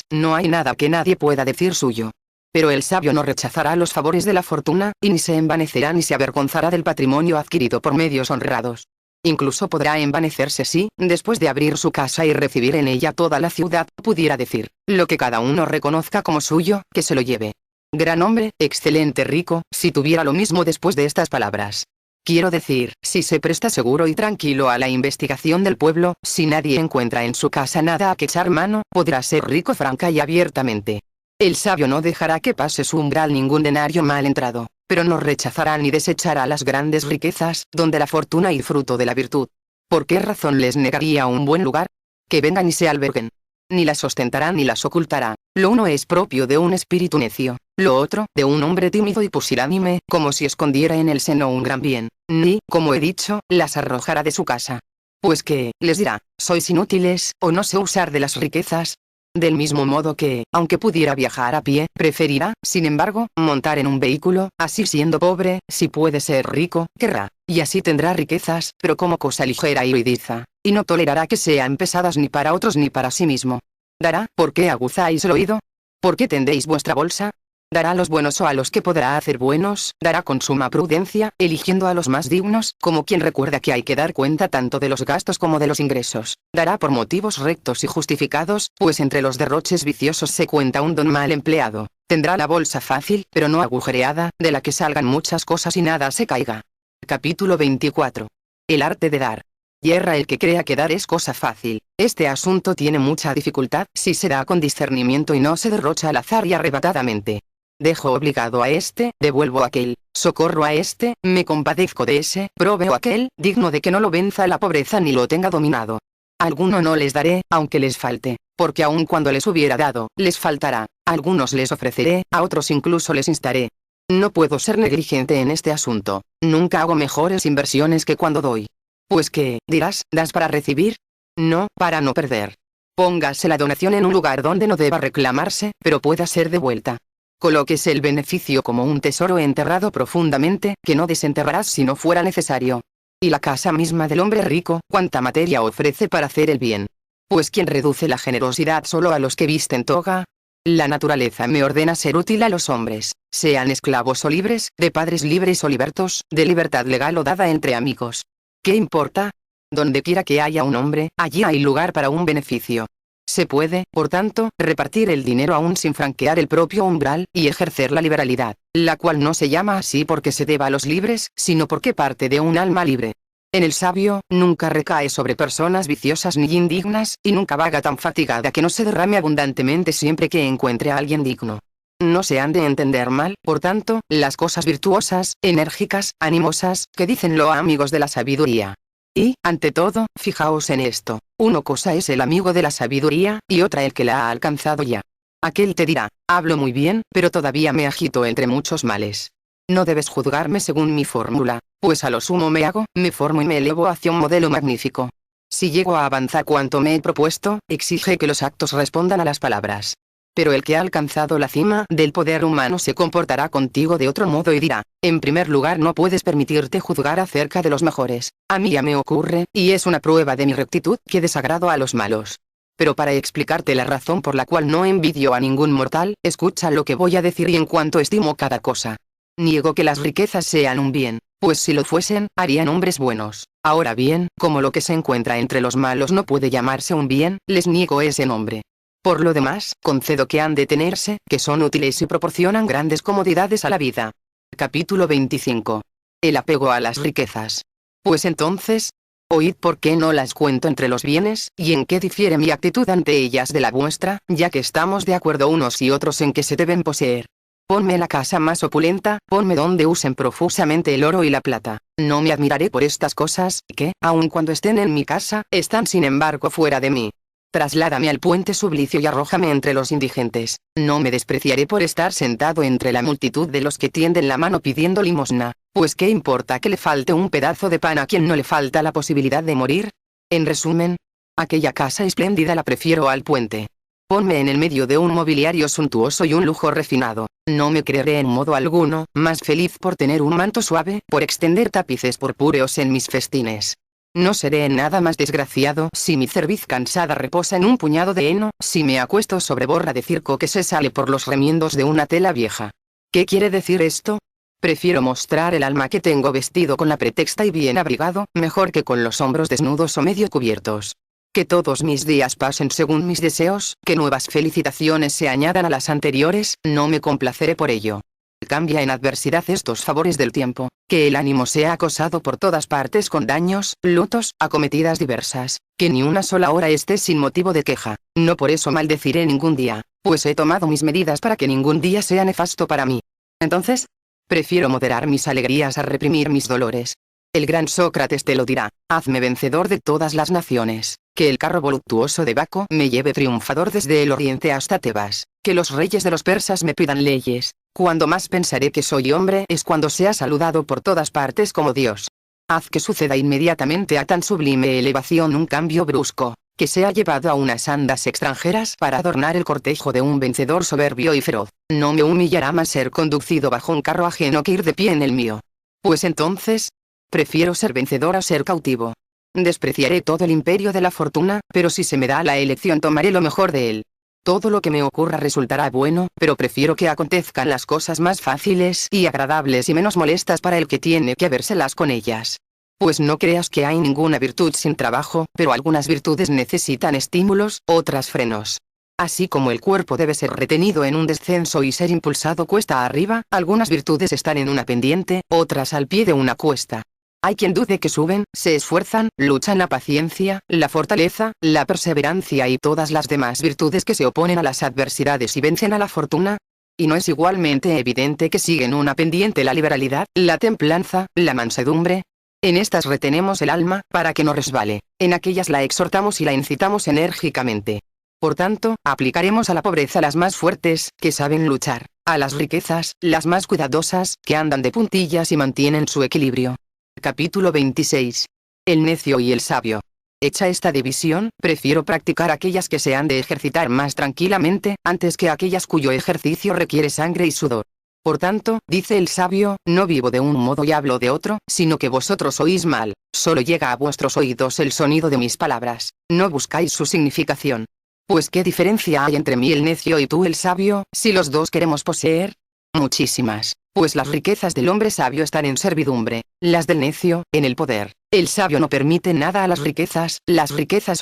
Speaker 1: no hay nada que nadie pueda decir suyo. Pero el sabio no rechazará los favores de la fortuna, y ni se envanecerá ni se avergonzará del patrimonio adquirido por medios honrados. Incluso podrá envanecerse si, después de abrir su casa y recibir en ella toda la ciudad, pudiera decir, lo que cada uno reconozca como suyo, que se lo lleve. Gran hombre, excelente rico, si tuviera lo mismo después de estas palabras. Quiero decir, si se presta seguro y tranquilo a la investigación del pueblo, si nadie encuentra en su casa nada a que echar mano, podrá ser rico franca y abiertamente. El sabio no dejará que pase su umbral ningún denario mal entrado, pero no rechazará ni desechará las grandes riquezas, donde la fortuna y fruto de la virtud. ¿Por qué razón les negaría un buen lugar? Que vengan y se alberguen. Ni las ostentará ni las ocultará. Lo uno es propio de un espíritu necio, lo otro, de un hombre tímido y pusilánime, como si escondiera en el seno un gran bien, ni, como he dicho, las arrojará de su casa. Pues que, les dirá, sois inútiles, o no sé usar de las riquezas. Del mismo modo que, aunque pudiera viajar a pie, preferirá, sin embargo, montar en un vehículo, así siendo pobre, si puede ser rico, querrá, y así tendrá riquezas, pero como cosa ligera y lidiza, y no tolerará que sean pesadas ni para otros ni para sí mismo. Dará, ¿por qué aguzáis el oído? ¿Por qué tendéis vuestra bolsa? Dará a los buenos o a los que podrá hacer buenos, dará con suma prudencia, eligiendo a los más dignos, como quien recuerda que hay que dar cuenta tanto de los gastos como de los ingresos. Dará por motivos rectos y justificados, pues entre los derroches viciosos se cuenta un don mal empleado. Tendrá la bolsa fácil, pero no agujereada, de la que salgan muchas cosas y nada se caiga. Capítulo 24. El arte de dar. Yerra el que crea que dar es cosa fácil. Este asunto tiene mucha dificultad si se da con discernimiento y no se derrocha al azar y arrebatadamente. Dejo obligado a este, devuelvo a aquel, socorro a este, me compadezco de ese, proveo a aquel, digno de que no lo venza la pobreza ni lo tenga dominado. A alguno no les daré, aunque les falte, porque aun cuando les hubiera dado, les faltará. A algunos les ofreceré, a otros incluso les instaré. No puedo ser negligente en este asunto, nunca hago mejores inversiones que cuando doy. Pues que, dirás, ¿das para recibir? No, para no perder. Póngase la donación en un lugar donde no deba reclamarse, pero pueda ser devuelta. Colóquese el beneficio como un tesoro enterrado profundamente, que no desenterrarás si no fuera necesario. Y la casa misma del hombre rico, cuánta materia ofrece para hacer el bien. Pues ¿quién reduce la generosidad solo a los que visten toga? La naturaleza me ordena ser útil a los hombres, sean esclavos o libres, de padres libres o libertos, de libertad legal o dada entre amigos. ¿Qué importa? Donde quiera que haya un hombre, allí hay lugar para un beneficio. Se puede, por tanto, repartir el dinero aún sin franquear el propio umbral, y ejercer la liberalidad, la cual no se llama así porque se deba a los libres, sino porque parte de un alma libre. En el sabio, nunca recae sobre personas viciosas ni indignas, y nunca vaga tan fatigada que no se derrame abundantemente siempre que encuentre a alguien digno. No se han de entender mal, por tanto, las cosas virtuosas, enérgicas, animosas, que dicen los amigos de la sabiduría. Y, ante todo, fijaos en esto, una cosa es el amigo de la sabiduría, y otra el que la ha alcanzado ya. Aquel te dirá, hablo muy bien, pero todavía me agito entre muchos males. No debes juzgarme según mi fórmula, pues a lo sumo me formo y me elevo hacia un modelo magnífico. Si llego a avanzar cuanto me he propuesto, exige que los actos respondan a las palabras. Pero el que ha alcanzado la cima del poder humano se comportará contigo de otro modo y dirá, en primer lugar no puedes permitirte juzgar acerca de los mejores, a mí ya me ocurre, y es una prueba de mi rectitud, que desagrado a los malos. Pero para explicarte la razón por la cual no envidio a ningún mortal, escucha lo que voy a decir y en cuanto estimo cada cosa. Niego que las riquezas sean un bien, pues si lo fuesen, harían hombres buenos. Ahora bien, como lo que se encuentra entre los malos no puede llamarse un bien, les niego ese nombre. Por lo demás, concedo que han de tenerse, que son útiles y proporcionan grandes comodidades a la vida. Capítulo 25. El apego a las riquezas. Pues entonces, oíd por qué no las cuento entre los bienes, y en qué difiere mi actitud ante ellas de la vuestra, ya que estamos de acuerdo unos y otros en que se deben poseer. Ponme la casa más opulenta, ponme donde usen profusamente el oro y la plata. No me admiraré por estas cosas, que, aun cuando estén en mi casa, están sin embargo fuera de mí. Trasládame al puente sublicio y arrójame entre los indigentes. No me despreciaré por estar sentado entre la multitud de los que tienden la mano pidiendo limosna, pues qué importa que le falte un pedazo de pan a quien no le falta la posibilidad de morir. En resumen, aquella casa espléndida la prefiero al puente. Ponme en el medio de un mobiliario suntuoso y un lujo refinado. No me creeré en modo alguno más feliz por tener un manto suave, por extender tapices purpúreos en mis festines. No seré en nada más desgraciado si mi cerviz cansada reposa en un puñado de heno, si me acuesto sobre borra de circo que se sale por los remiendos de una tela vieja. ¿Qué quiere decir esto? Prefiero mostrar el alma que tengo vestido con la pretexta y bien abrigado, mejor que con los hombros desnudos o medio cubiertos. Que todos mis días pasen según mis deseos, que nuevas felicitaciones se añadan a las anteriores, no me complaceré por ello. Cambia en adversidad estos favores del tiempo, que el ánimo sea acosado por todas partes con daños, lutos, acometidas diversas, que ni una sola hora esté sin motivo de queja. No por eso maldeciré ningún día, pues he tomado mis medidas para que ningún día sea nefasto para mí. Entonces, prefiero moderar mis alegrías a reprimir mis dolores. El gran Sócrates te lo dirá: hazme vencedor de todas las naciones, que el carro voluptuoso de Baco me lleve triunfador desde el oriente hasta Tebas, que los reyes de los persas me pidan leyes. Cuando más pensaré que soy hombre es cuando sea saludado por todas partes como Dios. Haz que suceda inmediatamente a tan sublime elevación un cambio brusco, que sea llevado a unas andas extranjeras para adornar el cortejo de un vencedor soberbio y feroz. No me humillará más ser conducido bajo un carro ajeno que ir de pie en el mío. Pues entonces, prefiero ser vencedor a ser cautivo. Despreciaré todo el imperio de la fortuna, pero si se me da la elección tomaré lo mejor de él. Todo lo que me ocurra resultará bueno, pero prefiero que acontezcan las cosas más fáciles y agradables y menos molestas para el que tiene que habérselas con ellas. Pues no creas que hay ninguna virtud sin trabajo, pero algunas virtudes necesitan estímulos, otras frenos. Así como el cuerpo debe ser retenido en un descenso y ser impulsado cuesta arriba, algunas virtudes están en una pendiente, otras al pie de una cuesta. Hay quien dude que suben, se esfuerzan, luchan la paciencia, la fortaleza, la perseverancia y todas las demás virtudes que se oponen a las adversidades y vencen a la fortuna. ¿Y no es igualmente evidente que siguen una pendiente la liberalidad, la templanza, la mansedumbre? En estas retenemos el alma, para que no resbale, en aquellas la exhortamos y la incitamos enérgicamente. Por tanto, aplicaremos a la pobreza las más fuertes, que saben luchar, a las riquezas, las más cuidadosas, que andan de puntillas y mantienen su equilibrio. Capítulo 26. El necio y el sabio. Hecha esta división, prefiero practicar aquellas que se han de ejercitar más tranquilamente, antes que aquellas cuyo ejercicio requiere sangre y sudor. Por tanto, dice el sabio, no vivo de un modo y hablo de otro, sino que vosotros oís mal, solo llega a vuestros oídos el sonido de mis palabras, no buscáis su significación. Pues ¿qué diferencia hay entre mí el necio y tú el sabio, si los dos queremos poseer? Muchísimas, pues las riquezas del hombre sabio están en servidumbre, las del necio, en el poder. El sabio no permite nada a las riquezas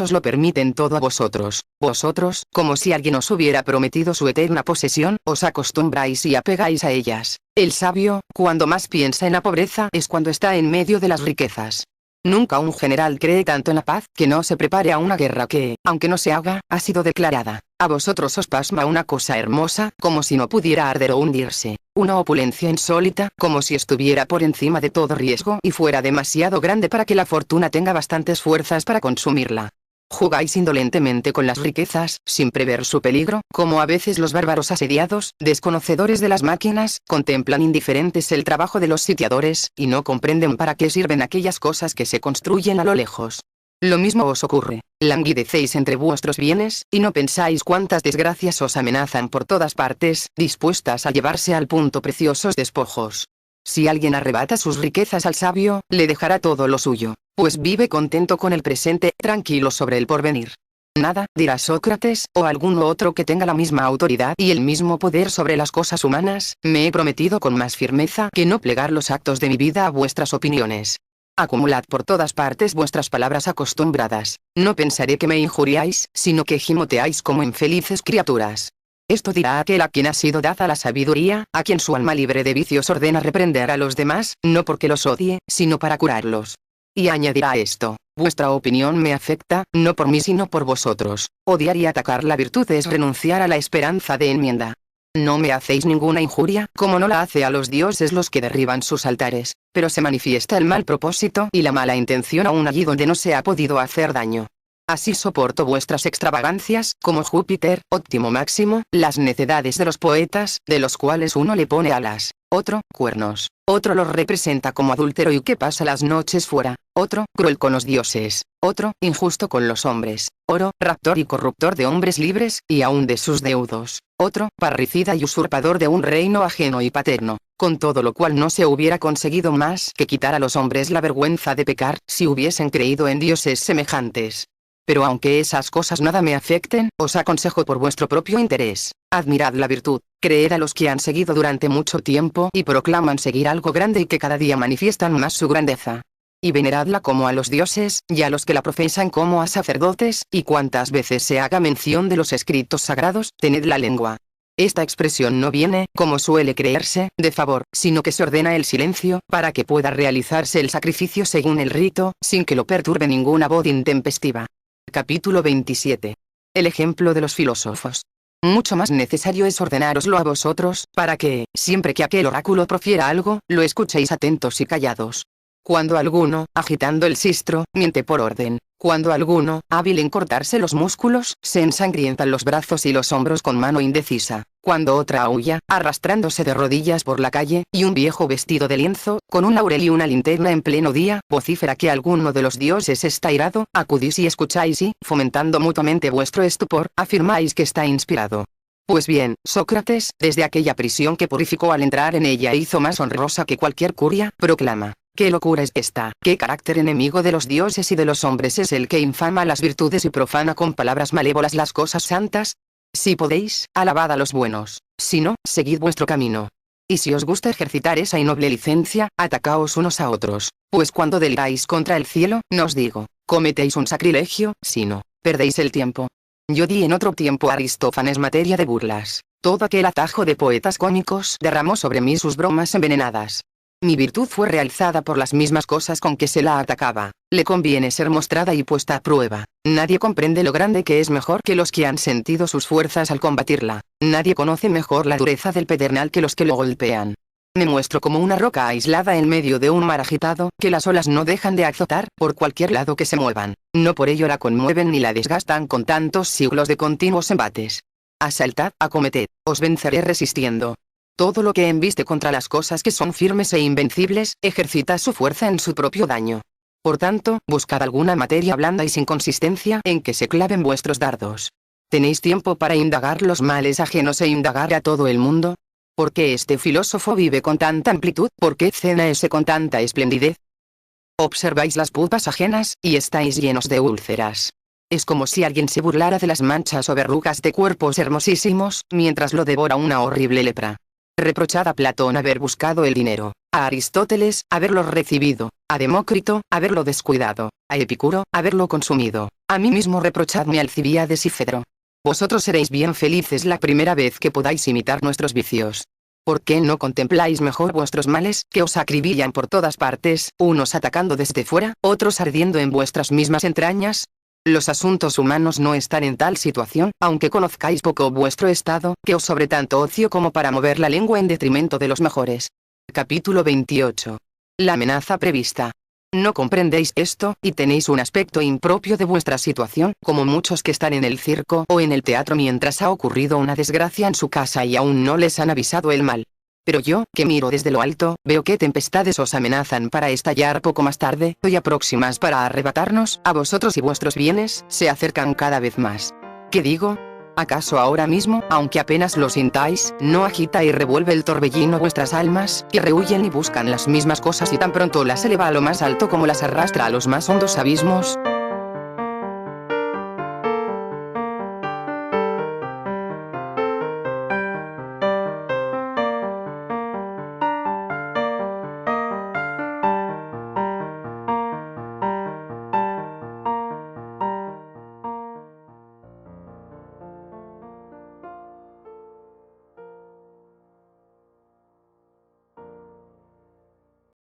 Speaker 1: os lo permiten todo a vosotros. Vosotros, como si alguien os hubiera prometido su eterna posesión, os acostumbráis y apegáis a ellas. El sabio, cuando más piensa en la pobreza es cuando está en medio de las riquezas. Nunca un general cree tanto en la paz que no se prepare a una guerra que, aunque no se haga, ha sido declarada. A vosotros os pasma una cosa hermosa, como si no pudiera arder o hundirse, una opulencia insólita, como si estuviera por encima de todo riesgo y fuera demasiado grande para que la fortuna tenga bastantes fuerzas para consumirla. Jugáis indolentemente con las riquezas, sin prever su peligro, como a veces los bárbaros asediados, desconocedores de las máquinas, contemplan indiferentes el trabajo de los sitiadores, y no comprenden para qué sirven aquellas cosas que se construyen a lo lejos. Lo mismo os ocurre, languidecéis entre vuestros bienes, y no pensáis cuántas desgracias os amenazan por todas partes, dispuestas a llevarse al punto preciosos despojos. Si alguien arrebata sus riquezas al sabio, le dejará todo lo suyo, pues vive contento con el presente, tranquilo sobre el porvenir. Nada, dirá Sócrates, o algún otro que tenga la misma autoridad y el mismo poder sobre las cosas humanas, me he prometido con más firmeza que no plegar los actos de mi vida a vuestras opiniones. Acumulad por todas partes vuestras palabras acostumbradas, no pensaré que me injuriáis, sino que gimoteáis como infelices criaturas. Esto dirá aquel a quien ha sido dada la sabiduría, a quien su alma libre de vicios ordena reprender a los demás, no porque los odie, sino para curarlos. Y añadirá esto: vuestra opinión me afecta, no por mí sino por vosotros. Odiar y atacar la virtud es renunciar a la esperanza de enmienda. No me hacéis ninguna injuria, como no la hace a los dioses los que derriban sus altares, pero se manifiesta el mal propósito y la mala intención aún allí donde no se ha podido hacer daño. Así soporto vuestras extravagancias, como Júpiter, óptimo máximo, las necedades de los poetas, de los cuales uno le pone alas, otro, cuernos, otro los representa como adúltero y que pasa las noches fuera, otro, cruel con los dioses, otro, injusto con los hombres, oro, raptor y corruptor de hombres libres, y aún de sus deudos, otro, parricida y usurpador de un reino ajeno y paterno, con todo lo cual no se hubiera conseguido más que quitar a los hombres la vergüenza de pecar, si hubiesen creído en dioses semejantes. Pero aunque esas cosas nada me afecten, os aconsejo por vuestro propio interés, admirad la virtud, creed a los que han seguido durante mucho tiempo y proclaman seguir algo grande y que cada día manifiestan más su grandeza. Y veneradla como a los dioses, y a los que la profesan como a sacerdotes, y cuantas veces se haga mención de los escritos sagrados, tened la lengua. Esta expresión no viene, como suele creerse, de favor, sino que se ordena el silencio, para que pueda realizarse el sacrificio según el rito, sin que lo perturbe ninguna voz intempestiva. Capítulo 27. El ejemplo de los filósofos. Mucho más necesario es ordenároslo a vosotros, para que, siempre que aquel oráculo profiera algo, lo escuchéis atentos y callados. Cuando alguno, agitando el sistro, miente por orden, cuando alguno, hábil en cortarse los músculos, se ensangrientan los brazos y los hombros con mano indecisa, cuando otra aúlla, arrastrándose de rodillas por la calle, y un viejo vestido de lienzo, con un laurel y una linterna en pleno día, vocifera que alguno de los dioses está irado, acudís y escucháis y, fomentando mutuamente vuestro estupor, afirmáis que está inspirado. Pues bien, Sócrates, desde aquella prisión que purificó al entrar en ella e hizo más honrosa que cualquier curia, proclama: ¿qué locura es esta? ¿Qué carácter enemigo de los dioses y de los hombres es el que infama las virtudes y profana con palabras malévolas las cosas santas? Si podéis, alabad a los buenos; si no, seguid vuestro camino. Y si os gusta ejercitar esa innoble licencia, atacaos unos a otros, pues cuando deliráis contra el cielo, no os digo, cometéis un sacrilegio, sino, perdéis el tiempo. Yo di en otro tiempo a Aristófanes materia de burlas. Todo aquel atajo de poetas cómicos derramó sobre mí sus bromas envenenadas. Mi virtud fue realzada por las mismas cosas con que se la atacaba. Le conviene ser mostrada y puesta a prueba. Nadie comprende lo grande que es mejor que los que han sentido sus fuerzas al combatirla. Nadie conoce mejor la dureza del pedernal que los que lo golpean. Me muestro como una roca aislada en medio de un mar agitado, que las olas no dejan de azotar, por cualquier lado que se muevan. No por ello la conmueven ni la desgastan con tantos siglos de continuos embates. Asaltad, acometed, os venceré resistiendo. Todo lo que embiste contra las cosas que son firmes e invencibles, ejercita su fuerza en su propio daño. Por tanto, buscad alguna materia blanda y sin consistencia en que se claven vuestros dardos. ¿Tenéis tiempo para indagar los males ajenos e indagar a todo el mundo? ¿Por qué este filósofo vive con tanta amplitud? ¿Por qué cena ese con tanta esplendidez? Observáis las pupas ajenas, y estáis llenos de úlceras. Es como si alguien se burlara de las manchas o verrugas de cuerpos hermosísimos, mientras lo devora una horrible lepra. Reprochad a Platón haber buscado el dinero, a Aristóteles, haberlo recibido, a Demócrito, haberlo descuidado, a Epicuro, haberlo consumido. A mí mismo reprochadme Alcibíades y Fedro. Vosotros seréis bien felices la primera vez que podáis imitar nuestros vicios. ¿Por qué no contempláis mejor vuestros males, que os acribillan por todas partes, unos atacando desde fuera, otros ardiendo en vuestras mismas entrañas? Los asuntos humanos no están en tal situación, aunque conozcáis poco vuestro estado, que os sobre tanto ocio como para mover la lengua en detrimento de los mejores. Capítulo 28. La amenaza prevista. No comprendéis esto, y tenéis un aspecto impropio de vuestra situación, como muchos que están en el circo o en el teatro mientras ha ocurrido una desgracia en su casa y aún no les han avisado el mal. Pero yo, que miro desde lo alto, veo que tempestades os amenazan para estallar poco más tarde, y próximas para arrebatarnos, a vosotros y vuestros bienes, se acercan cada vez más. ¿Qué digo? ¿Acaso ahora mismo, aunque apenas lo sintáis, no agita y revuelve el torbellino vuestras almas, que rehuyen y buscan las mismas cosas y tan pronto las eleva a lo más alto como las arrastra a los más hondos abismos?